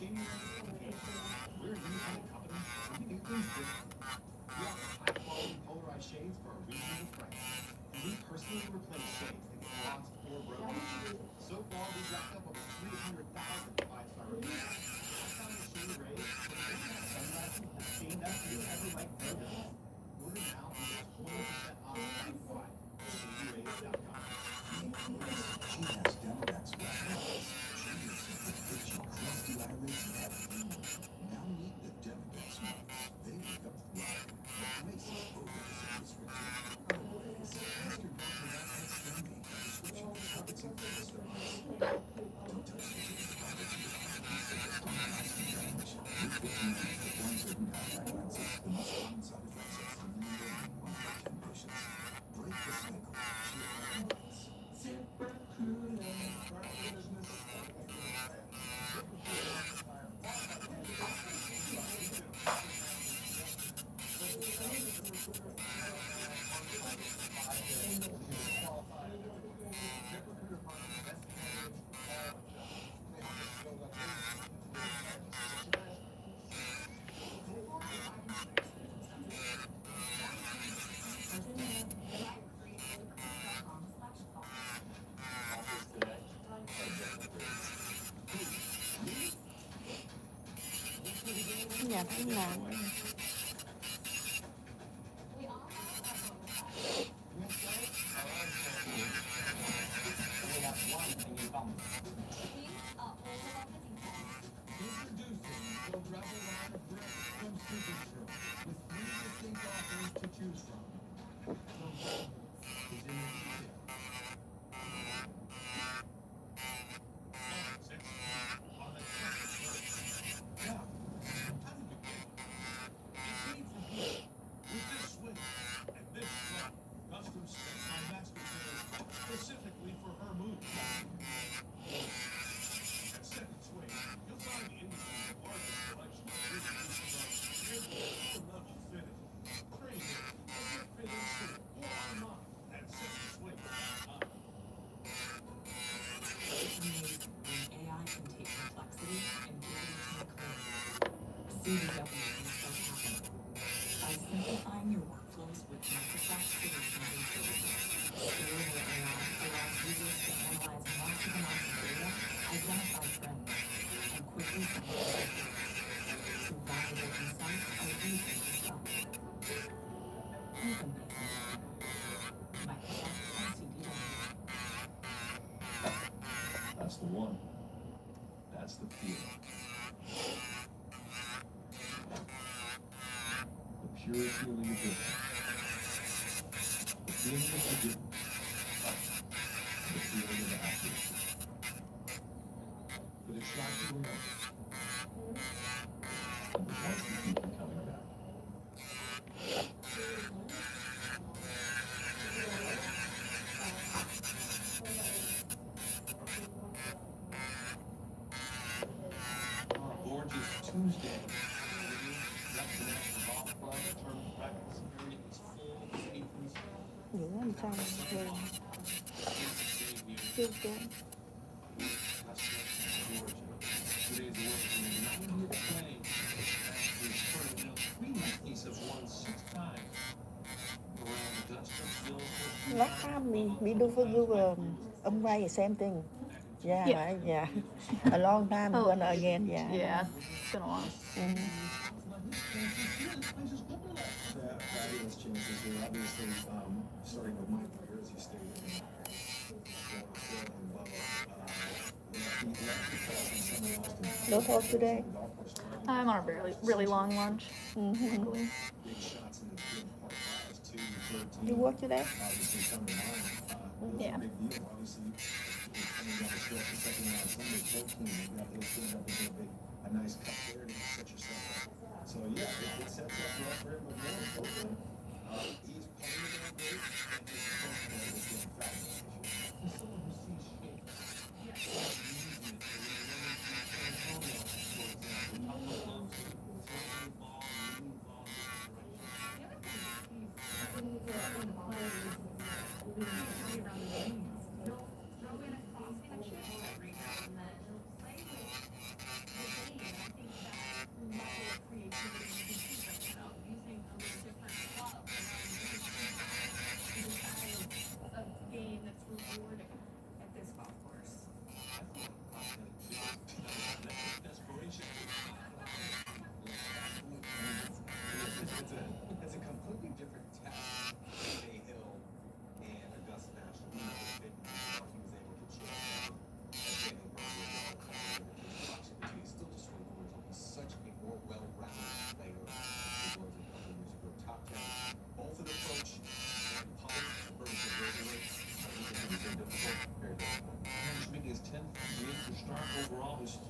shading range for the game. We're an independent company, and we do things different. We offer high-quality polarized shades for a reasonable price. And we personally replace shades that get lost or broken. So far, we've racked up over 300,000 five-star reviews. I found the shade Ray, the best sunglasses that stand up to your ever-light photos. Order now and get 20% off site-wide at shadyrays.com. She has Demodex retinopathy. She lives with the itchy, crusty eyelids you have been. Now meet the Demodex mites. They wake up thrive. The braces opens and prescription. Always. Ask your doctor about Xdemvy, a prescription that targets and kills the mites. Don't touch the tips of eyelids with these citrus lasting damage. With 15 teeth of one-certain contact lenses, the most common side effects are permanent in 1 out of 10 patients. Break the cycle. Cheer up. Nhà thấy làm Introducing the Rebel line of bricks from Superstore with 3 distinct offerings to choose from. The Rebel is in the detail. On the 21st. Now, how did you get it? It's made for you. With this swing and this strut, custom steps by master tailors specifically for her move. At Second Swing, you'll find the industry's largest selection of level fitting. Crazy, get fitting soon or online at secondswing.com. When AI can take complexity and give it into a career. CDW can start happening. By simplifying your workflows with Microsoft Solutions and Services, scalable AI allows users to analyze massive amounts of data, identify trends, and quickly summarize reports. So valuable insights are easy to sell. He's amazing. Microsoft and CDW. That's the one. That's the feeling. The pure feeling of living. The feeling of forgiveness. The feeling of accuracy. The distractible moments. And the ones that keep you coming back. Gorgeous Tuesday. That's the National Golf Club. Term practice period is full of patrons. giữa làm sao mà thường chưa kém. Today's away from a 90th playing. His current three Yankees have won 6 times. Around Augusta, Phil, Last time we do for you write the same thing. Yeah, Yeah. right, yeah. A long time Oh. ago again, yeah. Yeah, it's been a while. Fabulous chances here. Obviously, starting with my player as he stated, No talk today? I'm on a really long lunch. Mm-hmm. big shots in the field, part fives, 2, 13. You work today? Obviously, coming on, Yeah. big deal. Obviously, coming down the stretch the second round, Sunday 14, you got those things up into a nice cut there to set yourself up. So yeah, it sets up well for him. But more importantly, he's playing down great, and his coach play is doing fabulous. He's someone who sees shape. Using it for example, up the gloves, throwing the ball, moving the ball in different directions. The other thing is he's really around the lanes. He'll throw in a cross catch, rebound, and then he'll play with the game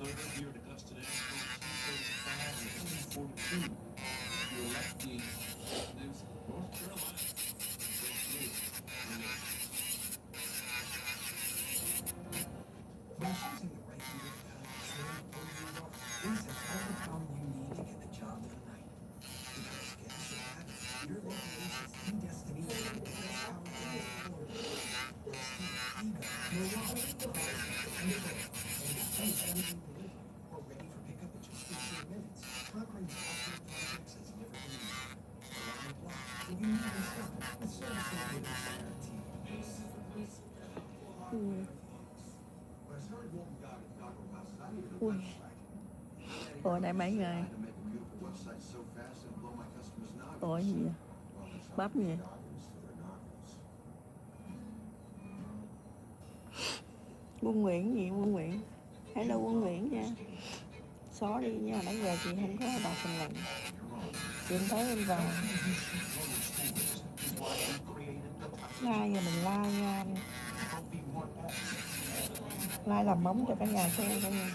third here at Augusta National, 235 and 242. Your lefty lives in North Carolina. When choosing the right leader to cut train or New York, Ace has all the power you need to get the job done right. Because gas or habit, your local Ace is the destination with the best power plants in Florida. Ego, Milwaukee, dependable, and Ace everything delivery, or ready for pickup in just 15 minutes. Conquering offshore projects has never been easier. Around the clock, when you need this help, with service and maintenance guarantee. Ui. Ủa đây mấy người? Ủa gì vậy? Bắp gì vậy? Quân Nguyễn gì Quân Nguyễn? Hello Quân Nguyễn nha. Xóa đi nha, nãy giờ chị không có đọc phần lệnh. Chị không thấy em vào. Like rồi mình like nha. Like làm móng cho cả nhà xem cả nhà.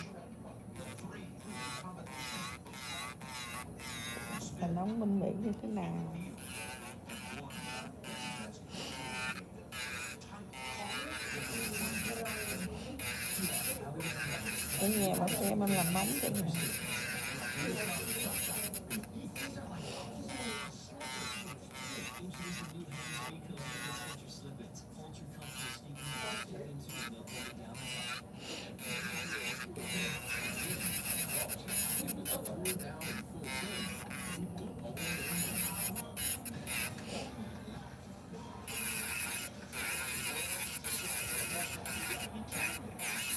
Thành nóng bên Mỹ như thế nào? Cả nhà bảo xem em làm móng cả nhà.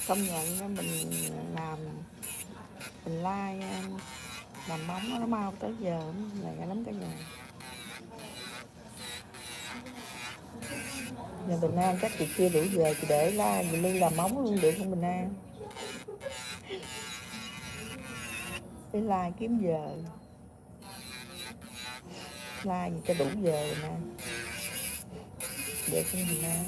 Công nhận mình làm mình like làm móng nó mau tới giờ lẹ lắm cả nhà. Nhà Bình An chắc chị chưa đủ giờ chị để like chị đi làm móng luôn được không Bình An? Để like kiếm giờ like gì cho đủ giờ Bình An. Được không Bình An?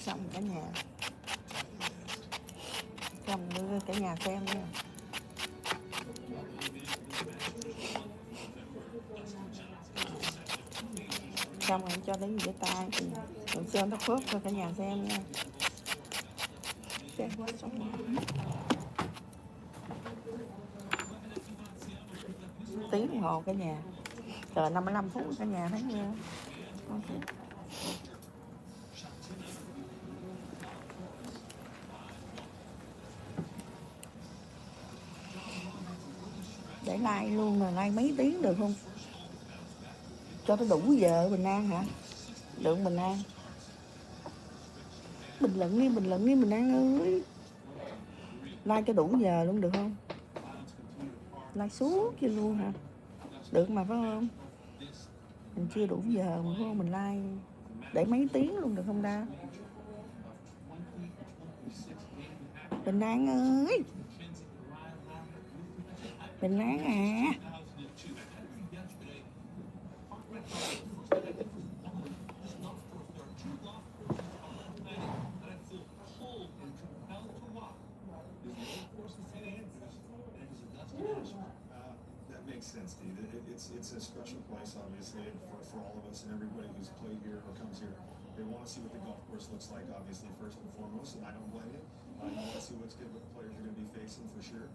Xong cả nhà, xong đưa cả nhà xem nha. Xong rồi cho đến rửa tay thì mình sơn tóc phớt cho cả nhà xem nha. Xem quá xong tiếng đồng hồ cả nhà, chờ 55 phút cả nhà thấy chưa? Okay. Để like luôn rồi, like mấy tiếng được không? Cho nó đủ giờ Bình An hả? Được Bình An. Bình luận đi Bình An ơi. Like cho đủ giờ luôn được không? Like suốt cho luôn hả? Được mà phải không? Mình chưa đủ giờ mà phải không? Mình like để mấy tiếng luôn được không ta? Bình An ơi, Bình An à. That makes sense, Steve. It's a special place, obviously, and for all of us and everybody who's played here or comes here. They want to see what the golf course looks like, obviously, first and foremost, and I don't blame you. You want to see what the players are going to be facing for sure.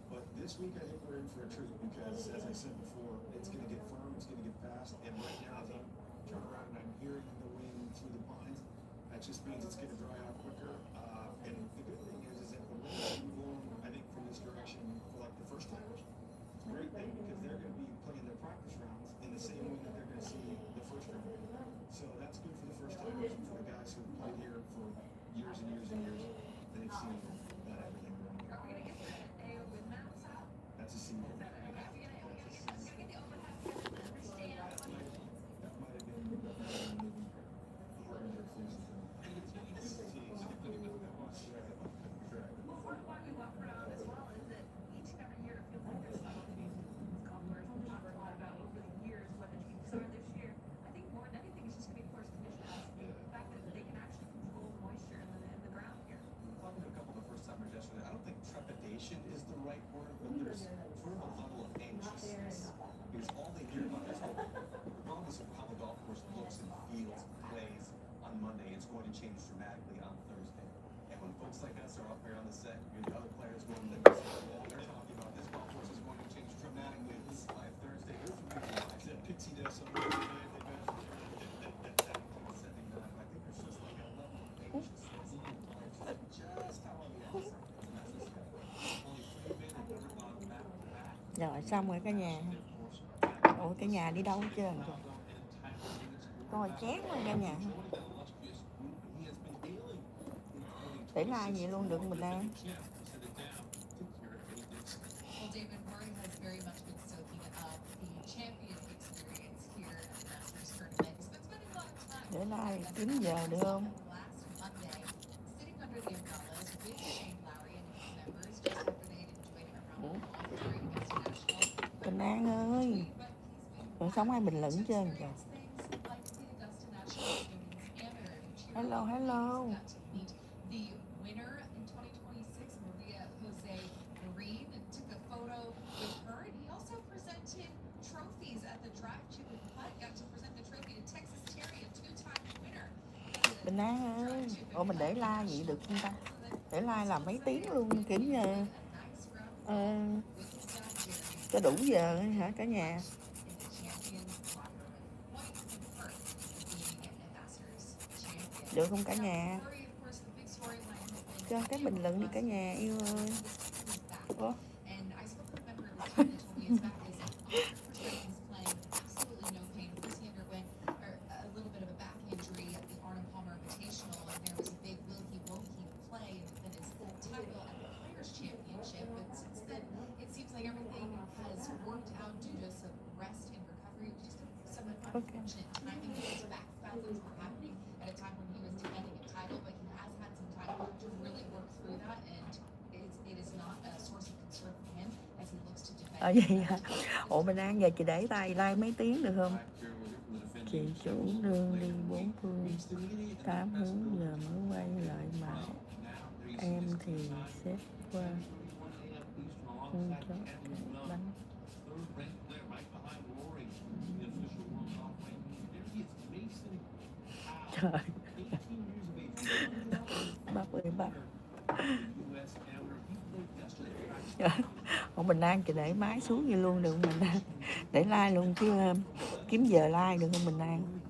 But this week, I think we're in for a treat because, as I said before, it's going to get firm, it's going to get fast, and right now, as I'm turning around and I'm hearing the wind through the pines, that just means it's going to dry out quicker. And the good thing is that the wind is blowing, I think, from this direction for like the first timers. It's a great thing because they're going to be playing their practice rounds in the same wind that they're going to see the first round. So that's good for the first timers and for the guys who have played here for years and years and years. They've seen that everything around here. Are we gonna get a wind maps out? That's a secret. Are we gonna get the open house to understand? That might have been maybe part of their fleece thing. Well, part of why we walk around as well is that each and every year it feels like there's something new. Golf course, we've talked a lot about over the years what the changes are this year. I think more than anything, it's just gonna be course conditions. The fact that they can actually control the moisture in the ground here. Talking to a couple of the first timers yesterday, I don't think trepidation is the right word, but there's sort of a level of anxiousness because all they hear about is, regardless of how the golf course looks and feels, plays on Monday, it's going to change dramatically on Thursday. And when folks like us are up here on the set, the other players going to the they're talking about this golf course is going to change dramatically by Thursday. Here's the reason why. That pixie dust on the other day, they mentioned. Setting that, I think there's just like a level of anxiousness. Just how on the outside. Rồi xong rồi cả nhà. Ủa cả nhà đi đâu hết trơn rồi. Coi chán quá cả nhà. Để like vậy luôn được Bình An. Well, David Murray has very much been soaking up the champion experience here at the Masters tournament. He's been spending a lot of time Để like kiếm giờ được không? last Monday, sitting under the umbrellas with Shane Lowry and his members just after they had enjoyed a round of golf during Augusta National. Bình An ơi. Rồi sống ai bình luận hết trơn rồi. Hello, hello. The winner in 2026, Maria Jose Green, and took a photo with her. And he also presented trophies at the drive to the putt. Got to present the trophy to Texas Terry, a two-time winner. Bình An ơi. Ủa mình để like vậy được không ta? Để like là mấy tiếng luôn kiểu như có đủ giờ hả cả nhà? Được không cả nhà? Cho cái bình luận đi cả nhà yêu ơi. Ủa? Okay. Timing back things were happening at a time when he was defending a title, but he has had some time to really work through that, and it is not a source of concern for him as he looks to defend. Vậy hả? Ủa Bình An giờ chị để tay like mấy tiếng được không? Chị chủ nương đi 4 phương 8 hướng giờ mới quay lại mà em thì xếp qua cho bánh. Trời. Bắp ơi bắp. Ủa Bình An chị để máy xuống vậy luôn được không Bình An? Để like luôn chứ kiếm giờ like được không Bình An?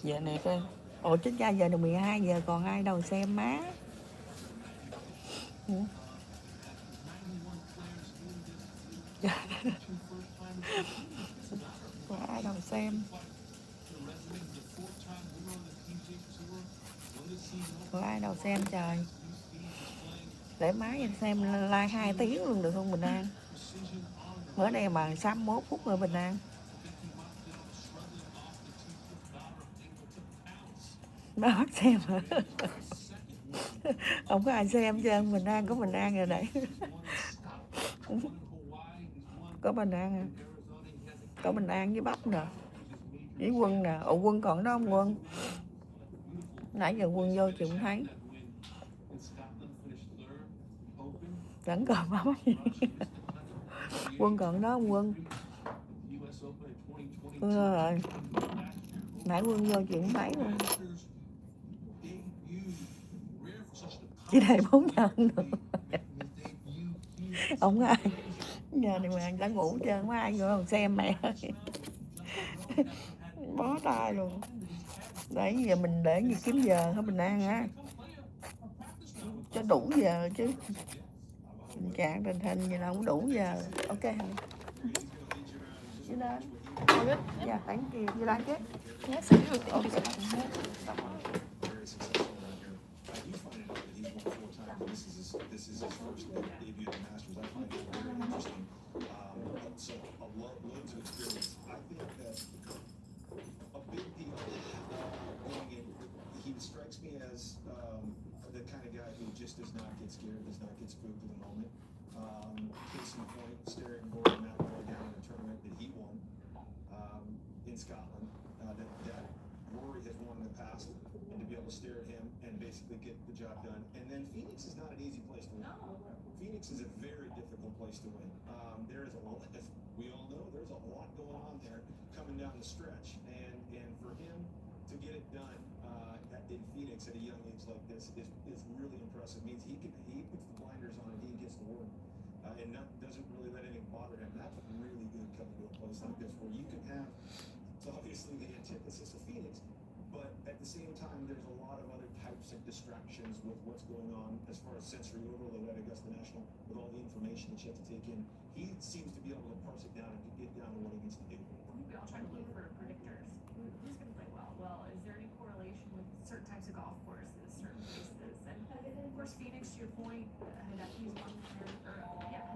Giờ này coi. Ủa chính ra giờ được 12 giờ còn ai đâu xem má. Còn ai đâu xem. Còn ai đâu xem trời. Để máy em xem like 2 tiếng luôn được không Bình An? Bữa nay mà 61 phút rồi Bình An. Nó bắt xem hả? Không có ai xem cho mình An, có mình An rồi đấy. Có mình An à. Có mình An với Bắp nè, với Quân nè. Ủa Quân còn đó không Quân? Nãy giờ Quân vô chị không thấy. Vẫn còn Bắp. Quân còn đó không Quân? Quân rồi. Nãy Quân vô chị không thấy luôn. Chỉ đầy 4 nhân nữa. Không có ai. Giờ này mà đã ngủ trơn, có ai vô còn xem mẹ. Bó tay luôn. Đấy giờ mình để gì kiếm giờ hả mình An hả? Cho đủ giờ chứ. Tình trạng tình hình gì đâu không đủ giờ. Ok. You done? All good? Yeah, thank you. You like it? Yes, I do. Thank you so much. Very successful around here. You find out that he's won 4 times. This is his first debut at the Masters. I find that very interesting. So a loads of experience. I think that a big deal going in. He strikes me as the kind of guy who just does not get scared, does not get spooked in the moment. Case in point, staring Gordon that way down in a tournament that he won in Scotland. That Rory has won in the past, and to be able to stare at him and basically get the job done. And then Phoenix is not an easy place to win. Phoenix is a very difficult place to win. There is a lot, as we all know, there's a lot going on there coming down the stretch, and for him to get it done in Phoenix at a young age like this is really impressive. It means he puts the blinders on and he gets to work, and doesn't really let anything bother him. That's really good coming to a place like this where you can have. It's obviously the antithesis of Phoenix, but at the same time, there's a lot of other types of distractions with what's going on as far as sensory overload at Augusta National, with all the information that you have to take in. He seems to be able to parse it down and get down to what he needs to do. We all try to look for predictors. Who's going to play well? Well, is there any correlation with certain types of golf courses, certain places? And of course, Phoenix, to your point, Hideki's won there,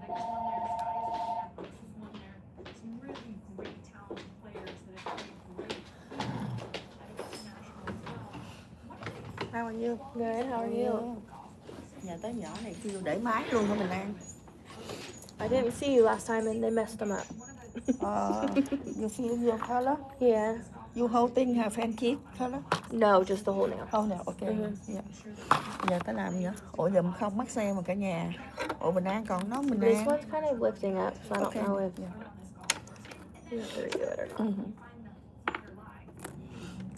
Hideki's won there, Scotty's won there, Brooks has won there. Some really great, talented players that have played great at Augusta National as well. What do you think? How are you? Good, how are you? Nhà tới nhỏ này kêu để máy luôn hả mình An? I didn't see you last time and they messed them up. You feel your color? Yeah. You holding her fan keep color? No, just the whole nail. Không nè, ok. Yeah. Giờ tới làm gì vậy? Ủa giờ mình không mắc xe mà cả nhà. Ủa mình An còn nó mình This An. one's kind of lifting up, so I don't Okay. know if Yeah. you have to redo it or not.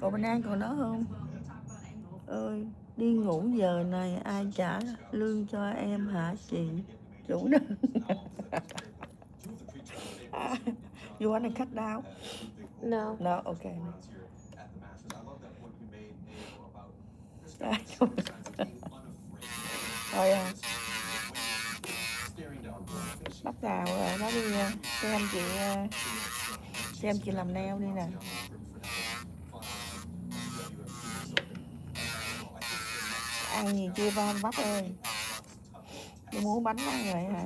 Ủa mình An còn nó không? Ơi, đi ngủ giờ này ai trả lương cho em hả chị? Chủ đơn. You want to cut down? No. No, okay. At the Masters. I love that point you made, Neil, about this guy being unafraid. Thôi à, Staring down gold. bắt đầu rồi, nó đi xem chị làm nail đi nè. Ăn gì chưa ba Bắp ơi? Đi mua bánh ăn vậy hả?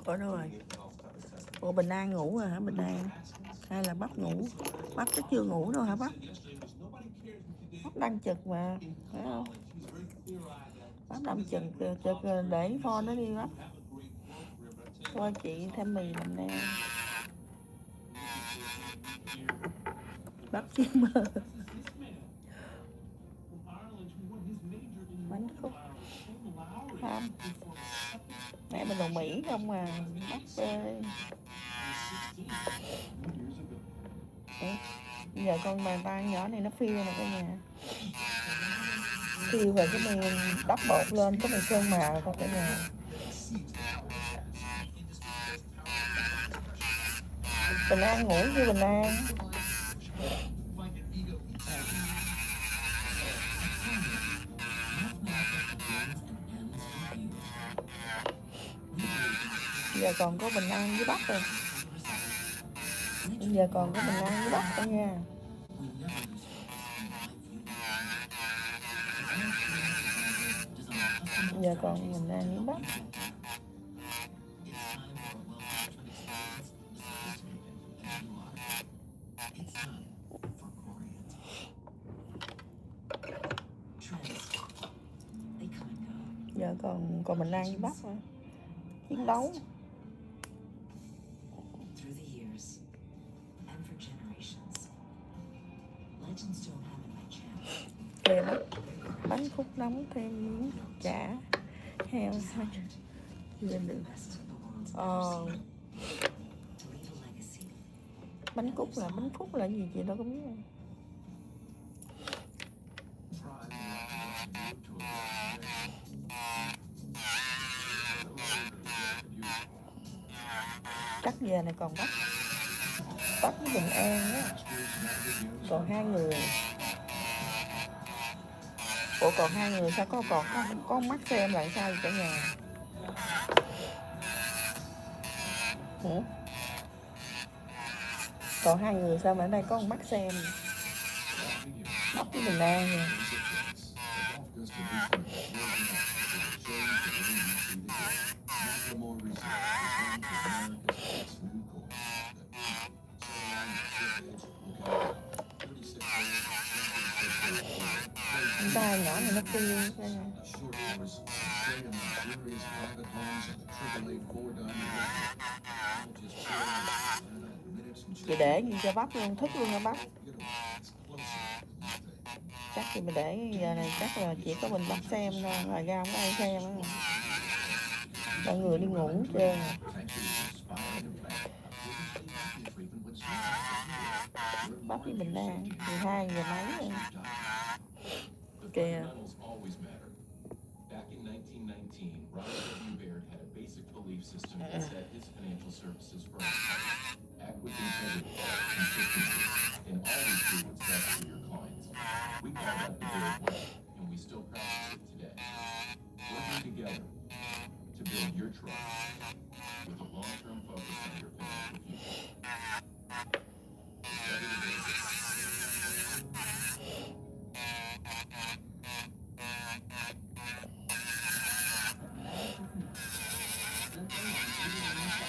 Ủa đâu rồi? Ủa Bình An ngủ rồi hả Bình An? Hay là Bắp ngủ? Bắp chắc chưa ngủ đâu hả Bắp? Bắp đang trực mà, phải không? Bắp đang trực để phone nó đi Bắp. Thôi chị thêm mì làm nè. Bắp chiên mơ. Bánh khúc. Không. Mẹ mình đồ Mỹ không à. Bắp ơi. Giờ con bàn tay nhỏ này nó phiêu nè cả nhà. Phiêu về cái mình đắp bột lên, có mình sơn màu con cả nhà. Bình An ngủ chưa Bình An? Giờ còn có Bình An với Bắp rồi. Giờ còn có mình An với Bắc thôi nha. Giờ còn mình An với Bắc. Giờ còn mình An với Bắc thôi. Chiến đấu. Thêm bánh khúc nóng thêm miếng chả heo lên được. Bánh cúc là bánh phúc là gì chị đâu có biết. Chắc giờ này còn Bắc với Bình An á, còn 2 người. Ủa còn 2 người sao có mắt xem lại sao vậy cả nhà? Còn 2 người sao mà ở đây có một mắt xem? Bắc với Bình An nha. Ba nhỏ này nó kêu chị để gì cho Bắc luôn, thức luôn hả Bắc? Chắc thì mình để giờ này chắc là chỉ có mình Bắc xem thôi, ngoài ra không có ai xem á. Mọi người đi ngủ hết trơn rồi. Bắc với Bình An 12 giờ mấy rồi. Kìa. Back in 1919, Robert W. Baird had a basic belief system that set his financial services firm. Act with integrity, consistency, and always do what's best for your clients. We call that the Baird way, and we still practice it today. Working together to build your trust with a long-term focus on your financial future.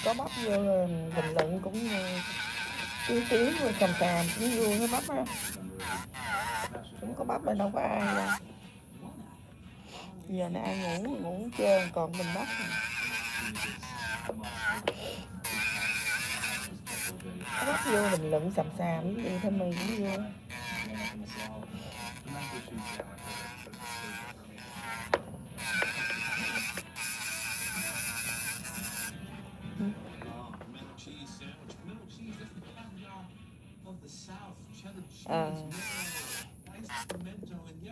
Có Bắp vô bình luận cũng tiếng rồi càm cũng vui với Bắp á. Cũng có Bắp bên đâu có ai đâu. Giờ này ai ngủ trơn còn mình Bắp. Có Bắp vô bình luận xàm cái gì thôi mình cũng vô.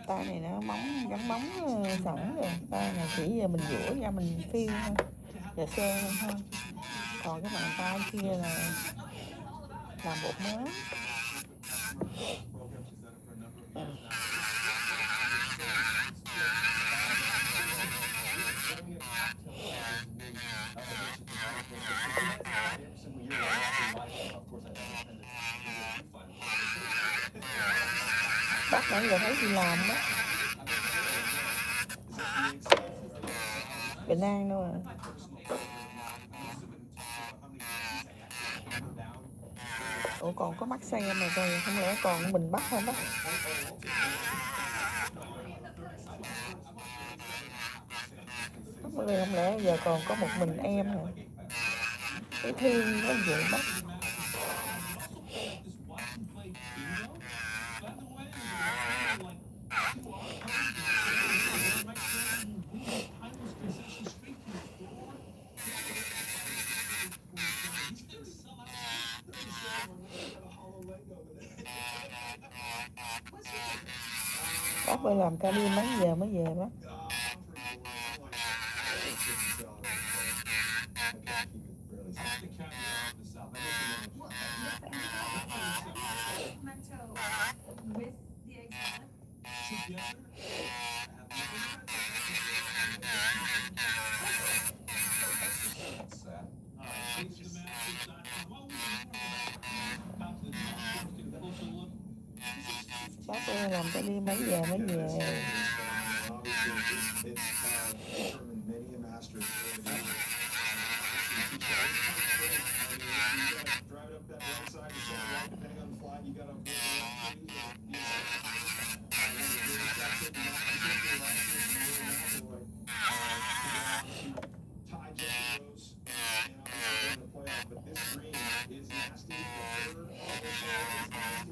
Ta này nó gắn móng sẵn rồi. Ta này chỉ giờ mình rửa ra mình phiên thôi, và sơn thôi. Còn cái bàn tay kia là làm bột mớ. Bác nãy giờ thấy chị làm đó. Bình An đâu à. Ủa còn có Bắc xem này coi, không lẽ còn mình Bắc không Bắc? Không lẽ giờ còn có một mình em hả? Cái Thiên có vụ Bắc. Bác phải làm ca đêm mấy giờ mới về bác? bác ơi làm cho đi mấy giờ mới về. Obviously, it's determined many a master over the years. You gotta drive it up that right side and center right, depending on the fly. You gotta avoid the left trees or the tie Jesse Rose and obviously in the playoff. But this green is nasty. The third on this side is nasty.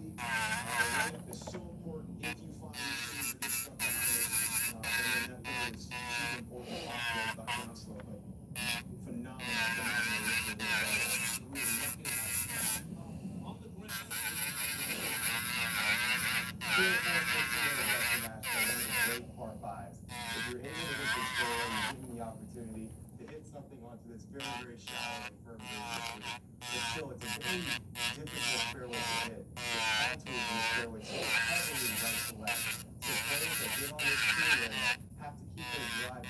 Layup is so important if you find these trees or get stuck behind it. And then that is super important off the ground slope. But phenomenal. On the ground. Great par fives. If you're able to hit this fairway and given the opportunity to hit something onto this very, very shallow and firm green, but still, it's a very difficult fairway to hit. The contours in this fairway so heavily right to left. So players that get on this fairway have to keep their drive up the right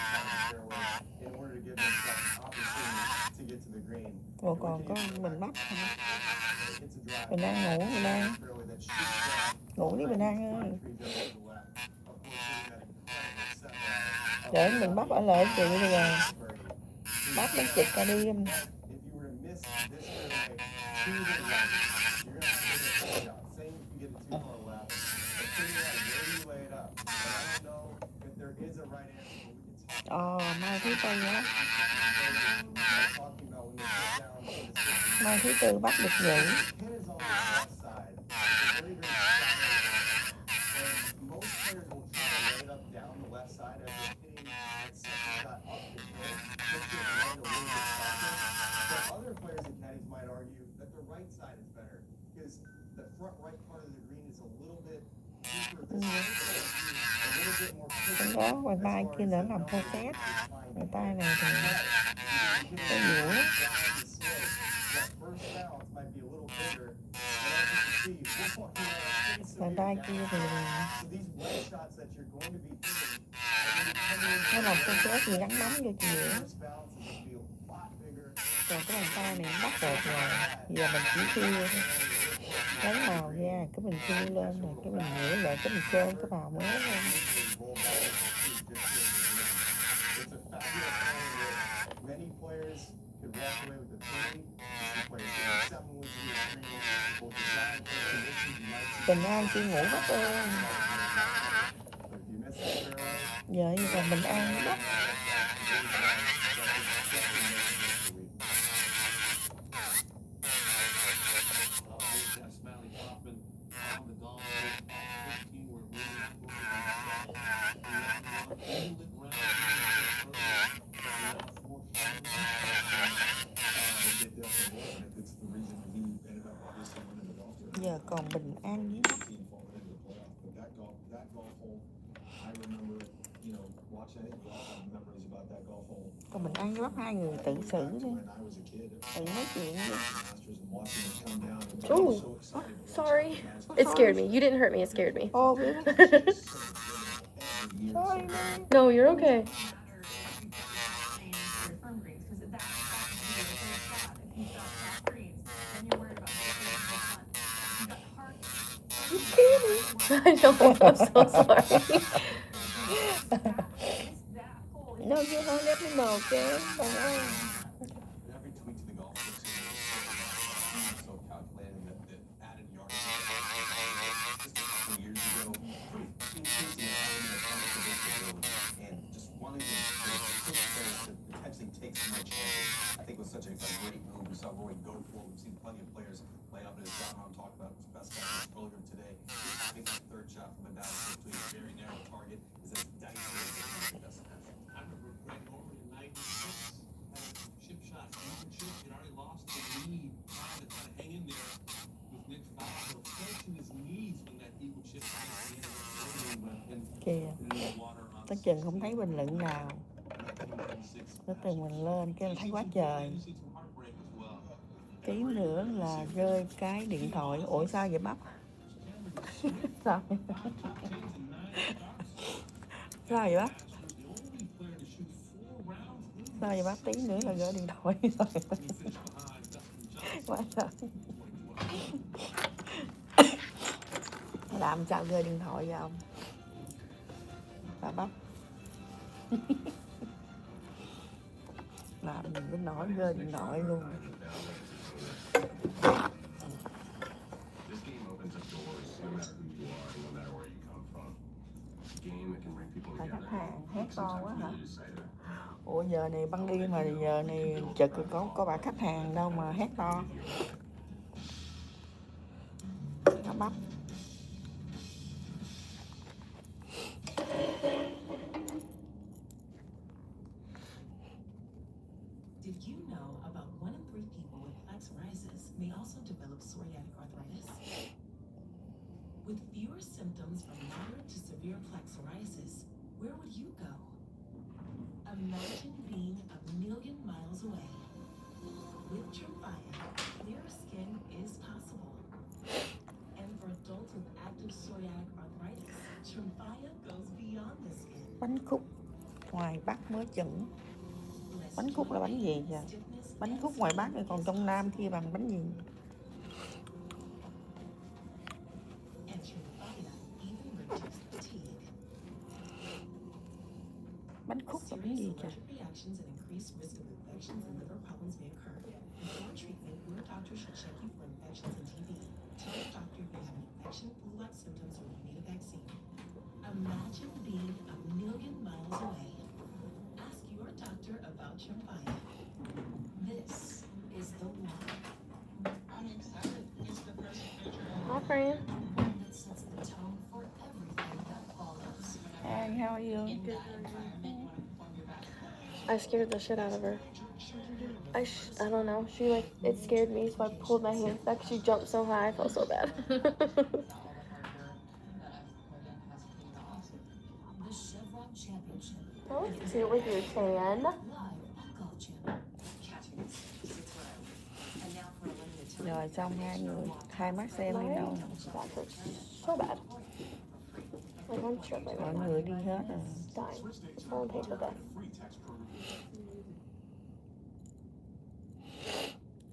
side of the fairway in order to give themselves an opportunity to get to the green. Ủa còn có mình bắt hả? It's a drive. Mình đang ngủ, mình đang Fairway that shoots ngủ đi mình đang ơi. Để mình bắt ở lại chị bây giờ. Bắt nó chụp cả đêm. Mai thứ tư á. Mai thứ tư bắt được ngủ. Đó, ngoài mai kia nữa làm phô xét. Ngoài tay này thì có nhiều lắm. Bàn tay kia thì nó làm phô xét thì gắn bóng vô chìa. Còn cái bàn tay này bắt được rồi. Giờ mình chỉ chia lấy màu ra, cái mình chia lên rồi cái mình nhảy lại cái mình sơn cái màu mới lên. Bình an chưa ngủ bắt ơi. Giờ như là bình an bắt. Giờ còn bình an với bắt. Còn bình an với bắt hai người tự xử đi. Tự nói chuyện đi. Oh, sorry. It scared me. You didn't hurt me. It scared me. Oh, sorry. No, you're okay. You scared me. I know. I'm so sorry. No, you don't let me know, okay? Every tweet to the golf course is so calculated that added yardage just a couple years ago, increasing and just wanting to potentially take some more chances. I think it was such a great move. We saw Roy go for it. We've seen plenty of players lay up in his shot. I'm talking about his best guys earlier today. I think that third shot from the Dallas to a very narrow target is as dicey as the best match. I remember Greg Norman in '96 had a chip shot, even chip. He'd already lost the lead, trying to kind of hang in there with Nick Falco, clutching his knees when that eagle chip shot Kìa, tới chừng không thấy bình luận nào. Tới chừng mình lên cái thấy quá trời. Tí nữa là rơi cái điện thoại. Ủa sao vậy bắp? Sao? Sao vậy bắp? Sao vậy bắp? Tí nữa là rơi điện thoại rồi. Quá trời. làm sao rơi điện thoại vào ông bà bắp. Làm mình cứ nổi rơi điện thoại luôn. This game opens up doors no matter who you are and no matter where you come from. Game that can bring people Phải together. khách hàng hét to quá hả? You decide to Ủa giờ này ban đêm mà giờ này trực có bà khách hàng đâu mà hét to. Bà bắp. Did you know about 1 in 3 people with plaque psoriasis may also develop psoriatic arthritis? With fewer symptoms from moderate to severe plaque psoriasis, where would you go? Imagine being a million miles away. With Tremfya, clearer skin is possible. And for adults with active psoriatic arthritis, Tremfya goes beyond the skin. Bánh khúc ngoài Bắc mới chừng. Bánh khúc là bánh gì vậy? Bánh khúc ngoài Bắc rồi còn trong Nam kia bằng bánh gì? And Tremfya even reduces fatigue. Bánh khúc là bánh gì vậy? Allergic reactions and increased risk of infections and liver problems may occur. Before treatment, your doctor should check you for infections and TB. Tell your doctor if you have an infection, flu-like symptoms, or you need a vaccine. Imagine being a million miles away. Ask your doctor about Tremfya. This is the one. I'm excited. It's the first feature Hi, friend. That sets the tone for everything that follows. Hey, how are you? in that environment. You want to perform your back. I scared the shit out of her. I don't know. She it scared me, so I pulled my hands back. She jumped so high, I felt so bad. The Chevron Championship. Oh, let's see it with your tan. Live on Golf Channel. Catching its round. And now for a limited time. Rồi xong hai mắt xem đi đâu. That hurts so bad. Like I'm struggling Mọi right now. người đi hết rồi. Dying. Someone paid for that.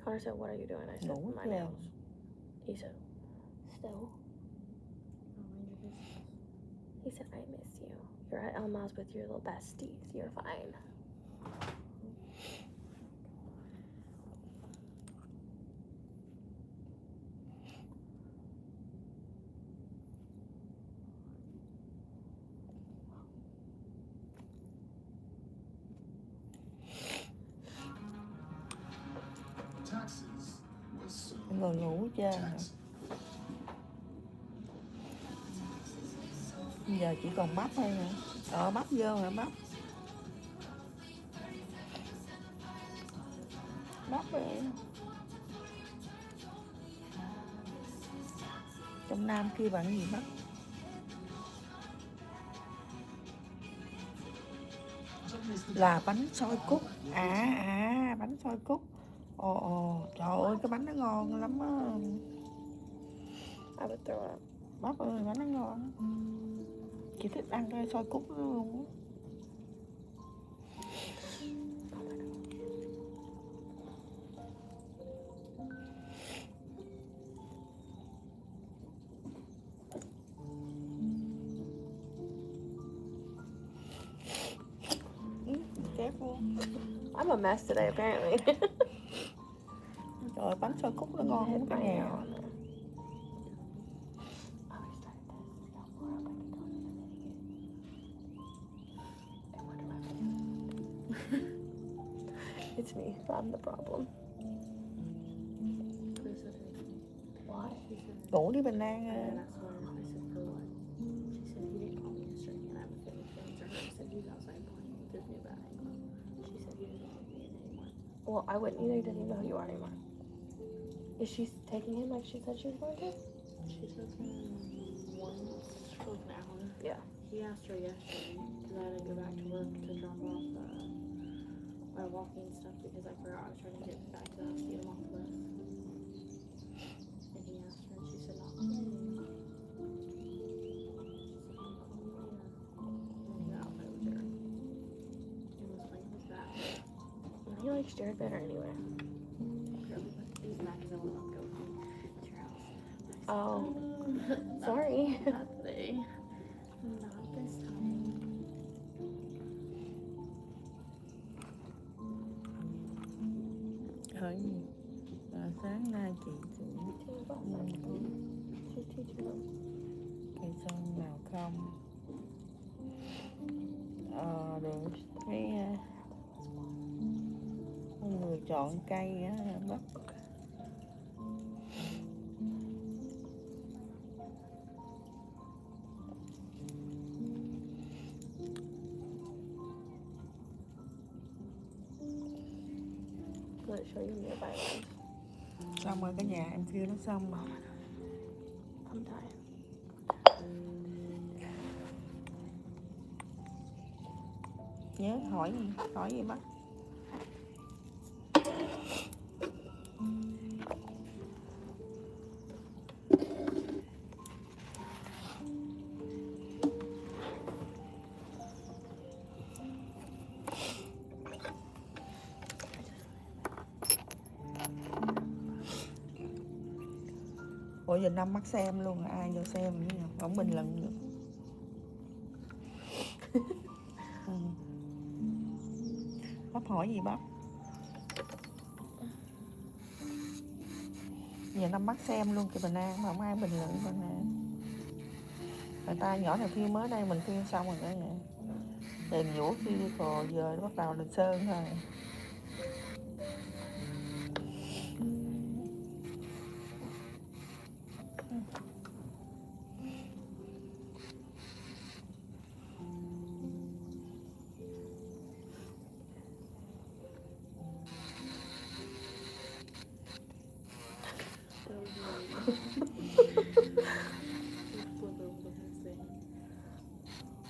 Connor said, "What are you doing?" I said, Ngủ "My chưa? nails." He said, "Still." He said, "I miss you. You're at Elma's with your little besties. You're fine." Taxes was so Người ngủ chưa? Giờ chỉ còn bắp thôi nè. Bắp vô hả bắp? Bắp rồi. Trong Nam kia bằng gì bắp? Là bánh xôi cút. Bánh xôi cút. Trời ơi cái bánh nó ngon lắm á. I would throw up. Bắp ơi bánh nó ngon. Chị thích ăn cái xôi cút đó luôn. Careful. I'm a mess today, apparently. Trời ơi, bánh xôi cút nó ngon không cả nhà. It's me. I'm the problem. Why? Ngủ đi Bình An. Well, I wouldn't either. He doesn't even know who you are anymore. Is she taking him like she said she was going to? She took him once for an hour. Yeah. He asked her yesterday because I had to go back to work to drop off my walking stuff because I forgot I was trying to get back to the house to get him off the bus. And he asked her and she said not today. She said I'll call you later. And he got out there and was playing with that. He likes Jared better anyway. He's mad because I will not go to your house. Oh. Sorry. Not today. Not this time. Hỏi gì? Sáng nay chị cây son nào không? Được cái người chọn cây á bắt. Let it show you nearby ones. Xong rồi cái nhà em kêu nó xong rồi. I'm tired. Nhớ hỏi gì bác? Ủa giờ 5 mắt xem luôn, ai vô xem nữa nhỉ? Không bình luận được. Bác hỏi gì bác? Giờ 5 mắt xem luôn kìa Bình An mà không ai bình luận Bình An. Người ta nhỏ thằng Phiêu mới đây mình phiêu xong rồi cả nhà. Đèn vũ physical giờ bắt đầu lên sơn thôi.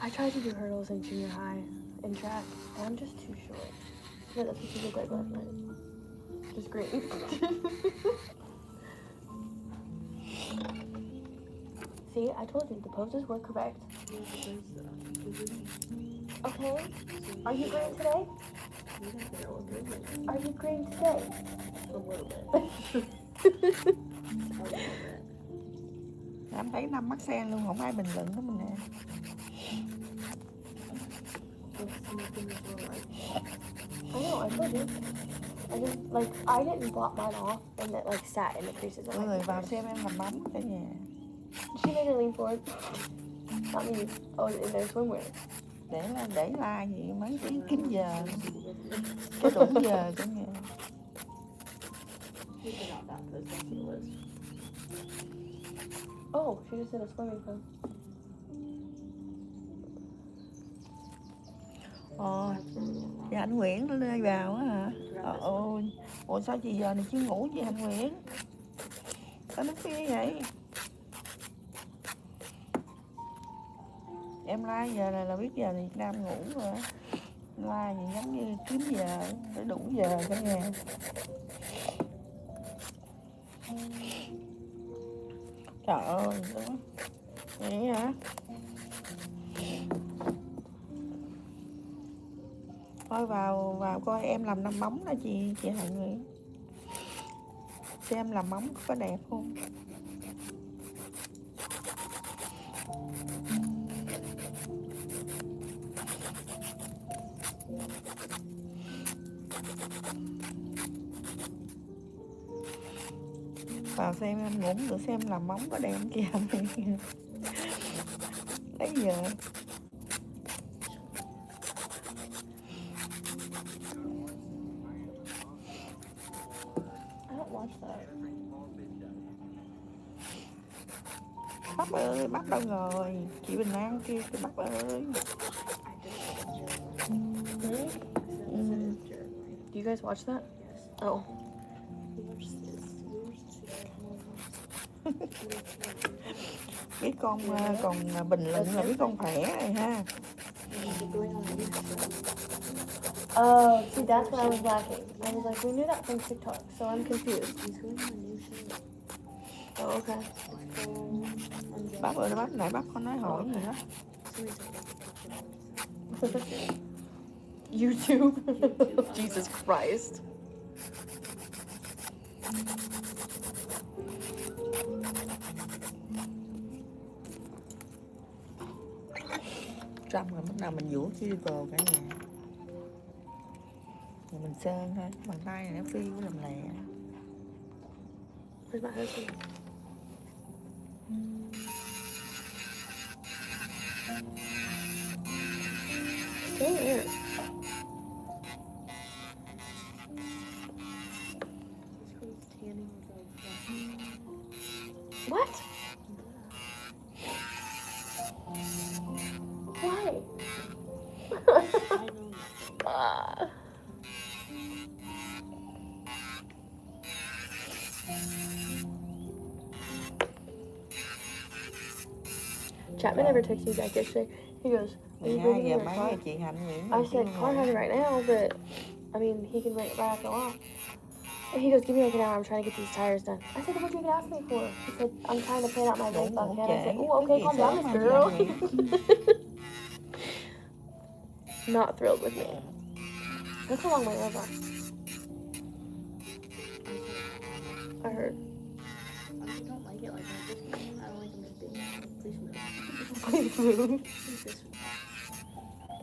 I tried to do hurdles in junior high in track, and I'm just too short. Yeah, that's what you look like last night. Just great. See, I told you the poses were correct. Okay. Are you green today? Are you green today? A little bit. Em thấy 5 mắt sen luôn, không ai bình luận đó mình nè. I know, I told you. I didn't block mine off, and it like sat in the creases of Mọi my người vào fingers. xem em làm bóng cả nhà. She made it lean forward. Not me. Oh, in their swimwear. Để like gì mấy tiếng kiếm giờ. Có đủ giờ cả nhà. Oh, she just did a swimming thing. Dạ anh Nguyễn nó lên vào á hả? Ủa sao chị giờ này chưa ngủ vậy anh Nguyễn? Sao nó khuya vậy? Em like giờ này là biết giờ này Việt Nam ngủ rồi. Like gì giống như kiếm giờ để đủ giờ cả nhà. Trời ơi, vậy hả? Thôi vào coi em làm năm móng đó chị Hạnh Nguyễn. Xem làm móng có đẹp không? Vào xem em ngủ được xem làm móng có đẹp kìa. Lấy giờ. Bắp ơi, bắp đâu rồi? Chị Bình An kia, cái bắp ơi. Do you guys watch that? Oh. Biết con còn bình luận là biết con khỏe rồi ha. Oh, see, that's what I was lacking. I was like, we knew that from TikTok, so I'm confused. Oh, okay. Bắp ơi, bắp lại bắp con nói hỏi gì đó. YouTube. Jesus Christ. trong rồi bắt đầu mình vuốt silicone cả nhà. Rồi mình sơn thôi, bàn tay này nó phiêu làm lè. Where's my husband? Stay there. What? Why? Chapman never texted me back yesterday. He goes, "Are you 12 bringing me giờ your mấy car?" giờ chị Hạnh Nguyễn I said, "Car has it right now, but I mean, he can bring it right after a while." And he goes, "Give me like an hour. I'm trying to get these tires done." I said, "What you even ask me for?" He said, "I'm trying to plan out my day stuff." And I said, "Oh, okay, calm down, Miss Girl." Not thrilled with me. Look how long my nails are. I heard. I don't like it like that. I don't like them as big. Please move. Please move. Please this one.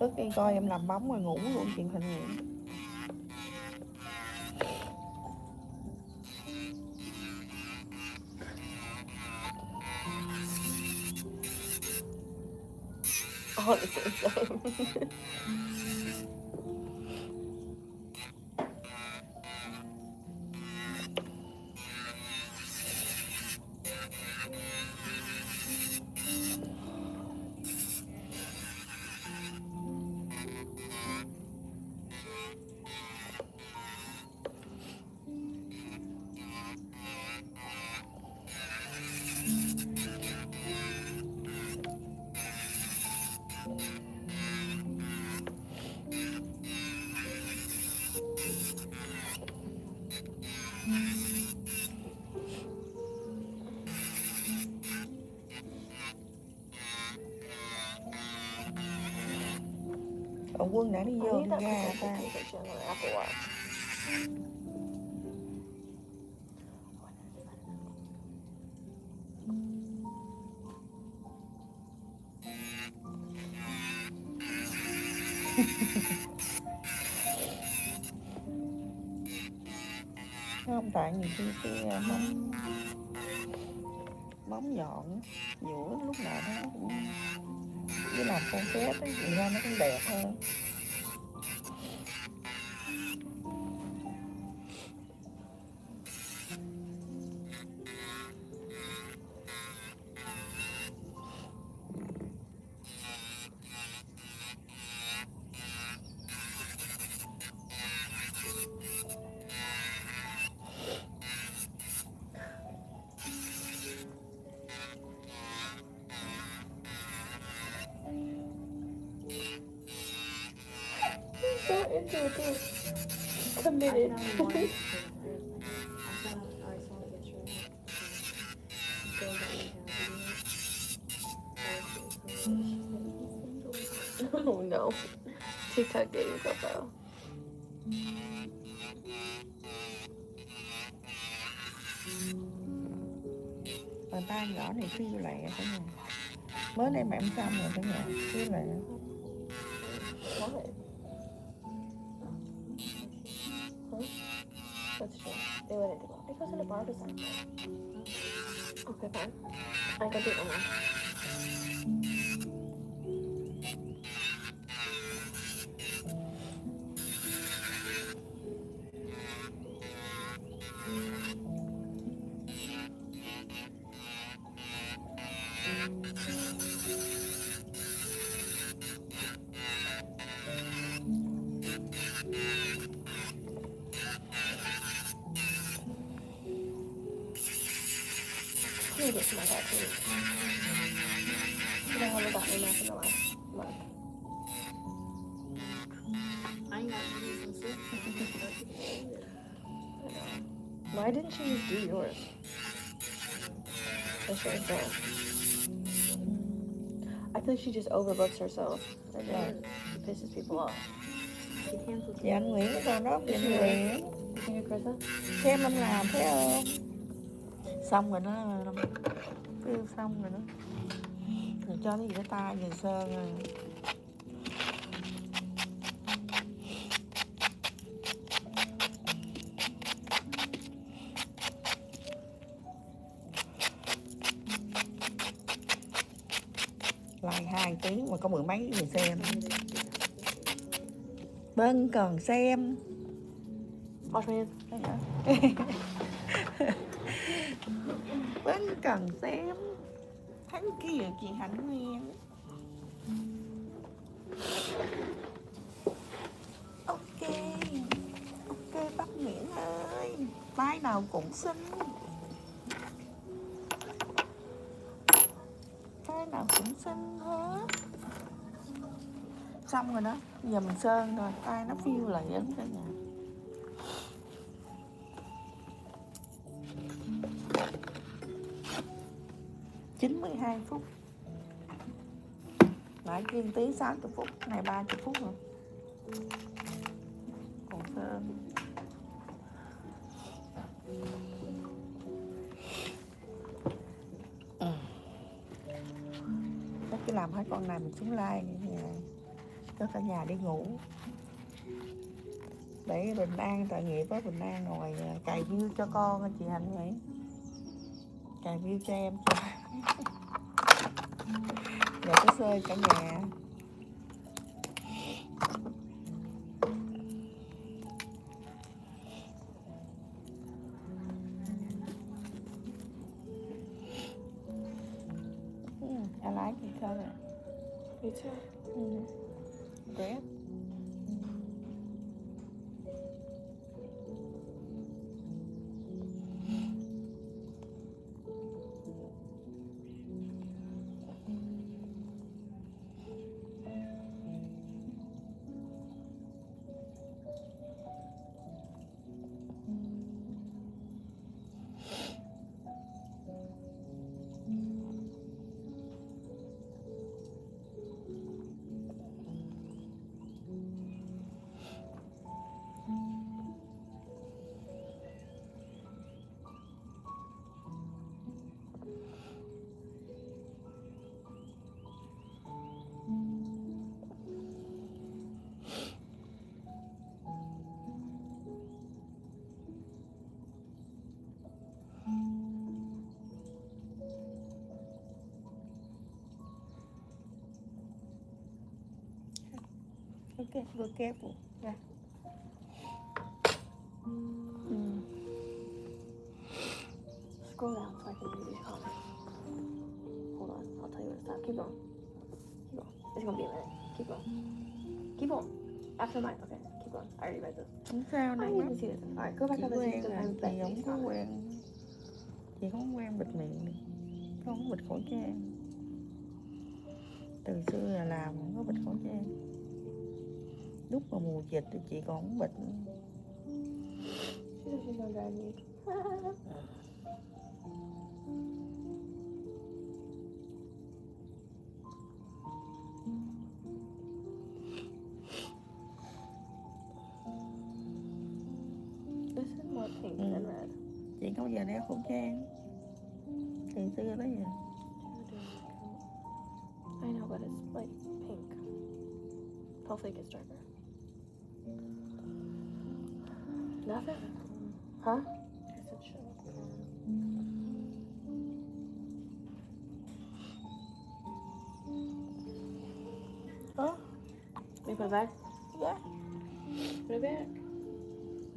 Thức đi coi em làm bóng rồi ngủ luôn chị Hạnh Nguyễn. Honestly, same. Ông Quân đã đi I vô need đi that ra picture ta. on the Apple Watch. Không, tại nhiều khi cái móng nhọn vũa lúc nào nó cũng với làm con phép ấy, thì ra nó cũng đẹp hơn. So into it too. Committed. I saw it yesterday. Oh no. TikTok dating profile. Bàn tay nhỏ này phiêu lẹ cả nhà. Mới đây mà em xong rồi cả nhà, phiêu lẹ. Love it. Huh? That's true. They let it go. It goes in the barber center. Okay, fine. I can do it now. I'm gonna get to my tattoos. I haven't gotten enough in the last month. I ain't got any some sleep. Why didn't you just do yours? That's sure it's there. I feel like she just overbooks herself and then it pisses people off. She cancels. Dạ anh Nguyễn cái con đó, chị Nguyễn. You think you're Krista? Xem em làm thấy không? Xong rồi nó phiêu xong rồi đó. Rồi cho cái gì cái tay, người sơn rồi. Like 2 tiếng mà có 10 mấy người xem. Vân cần xem. Wash my hands. Vân cần xem. Tháng kia chị Hạnh Nguyên. Ok. Ok bác Nguyễn ơi. Tay nào cũng xinh. Tay nào cũng xinh hết. Xong rồi đó. Giờ mình sơn rồi. Tay nó phiêu lại ấn cả nhà. Chín 12 phút. Nãy kiên tí 60 phút. Này 30 phút rồi. Còn sơn. Chắc cứ làm hết con này mình xuống like cho cả nhà đi ngủ. Để Bình An tội nghiệp với Bình An ngồi cài view cho con chị Hạnh vậy. Cài view cho em cho. Rồi có xơi cả nhà. I like the color. Me too. Red. Okay, be careful. Yeah. Scroll down so I can read these comments. Hold on, I'll tell you when to stop. Keep going. Keep going. It's gonna be a minute. Keep going. Keep going. After mine. Okay, keep going. I already read this. Không sao I đâu. need to see this. Alright, go back Chị up and see quen the rồi, time chị that không makes có comments. quen. Chị không quen bịt miệng. Không bịt khẩu trang. Từ xưa là làm không có bịt khẩu trang. Lúc mà mùa dịch thì chị còn không bịt. She said she's gonna drive me. This is more pink than red. Chị không bao giờ đeo khẩu trang. Từ xưa tới giờ. I know, but it's like pink. Hopefully it gets darker. Nothing? Huh? I said shut up. Huh? You put it back? Yeah. Put it back.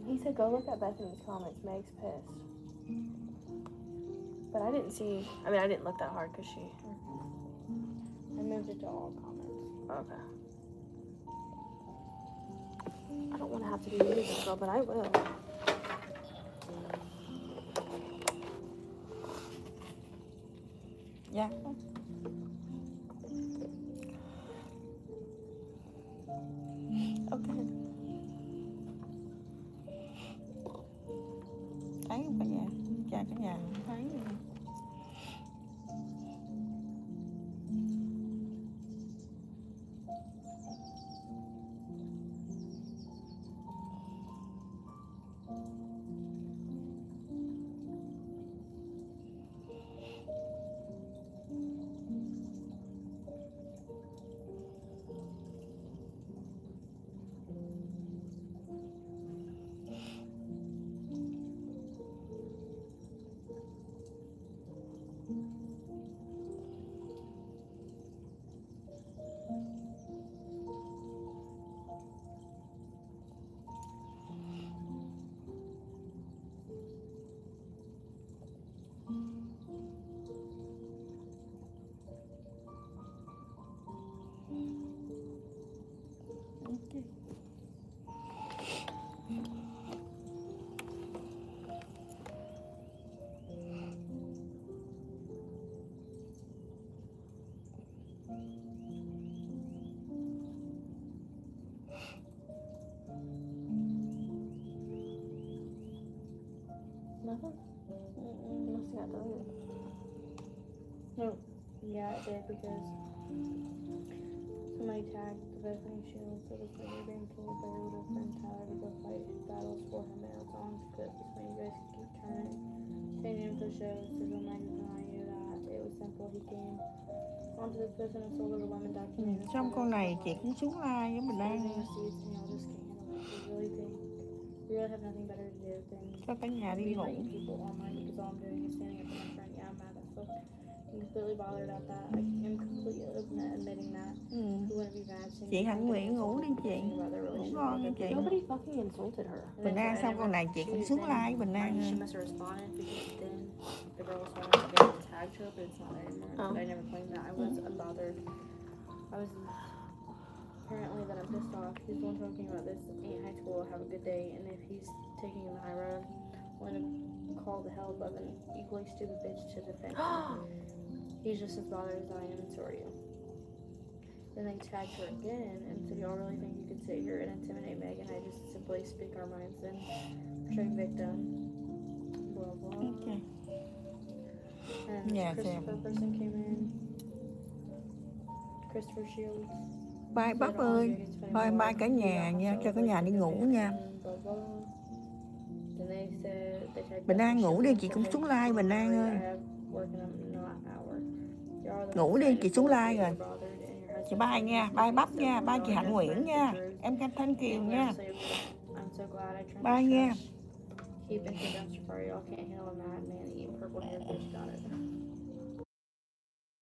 He said go look at Bethany's comments. Meg's pissed. But I didn't see, I mean, I didn't look that hard because she... I moved it to all comments. Okay. I don't want to have to do music, girl, but I will. Yeah. Okay. Thấy không cả nhà? Chào cả nhà không thấy nữa. No, yeah, it did because somebody tagged the Bethany Shield, so this way they're being told by her little friend Tyler to go fight battles for her male songs because this way you guys can keep turning, changing into shows to remind you that it was simple. He came onto this person and sold her the women documentary. Xong con này chị cũng xuống like với mình đang We really have nothing better to do than cho cả nhà đi ngủ. people online because all I'm doing is standing up for my friend. Yeah, I'm mad as fuck. I'm completely bothered about that. I am completely admitting that. Who wouldn't be mad seeing Chị Hạnh Nguyễn ngủ đi chị, ngủ ngon nha chị. Nobody fucking insulted her. Bình An xong con này chị cũng xuống like Bình An She ơi. must have responded because then the girl was wanting to get tagged her, but it's not there anymore. But I never claimed that. I was unbothered. I was apparently that I'm pissed off. He's the one talking about this in high school. Have a good day, and if he's taking the high road, I'm gonna call the help of an equally stupid bitch to defend him. He's just as bothered as I am, and so are you. Then they tagged her again and said, y'all really think you could sit here and intimidate Meg? And I just simply speak our minds and protect victim. Blah blah. Okay. And Yeah, Christopher person came in. Christopher Shields. Bye bắp ơi. Bye bye cả nhà nha, cho cả nhà đi ngủ nha. Bình An ngủ đi, chị cũng xuống like Bình An ơi. Ngủ đi, chị xuống like rồi. Chị bye nha, bye bắp nha, bye chị Hạnh Nguyễn nha. Em Thanh Kiều nha. Bye nha. Keep into dumpster fire. Y'all can't handle a madman eating purple hair bitch. Got it.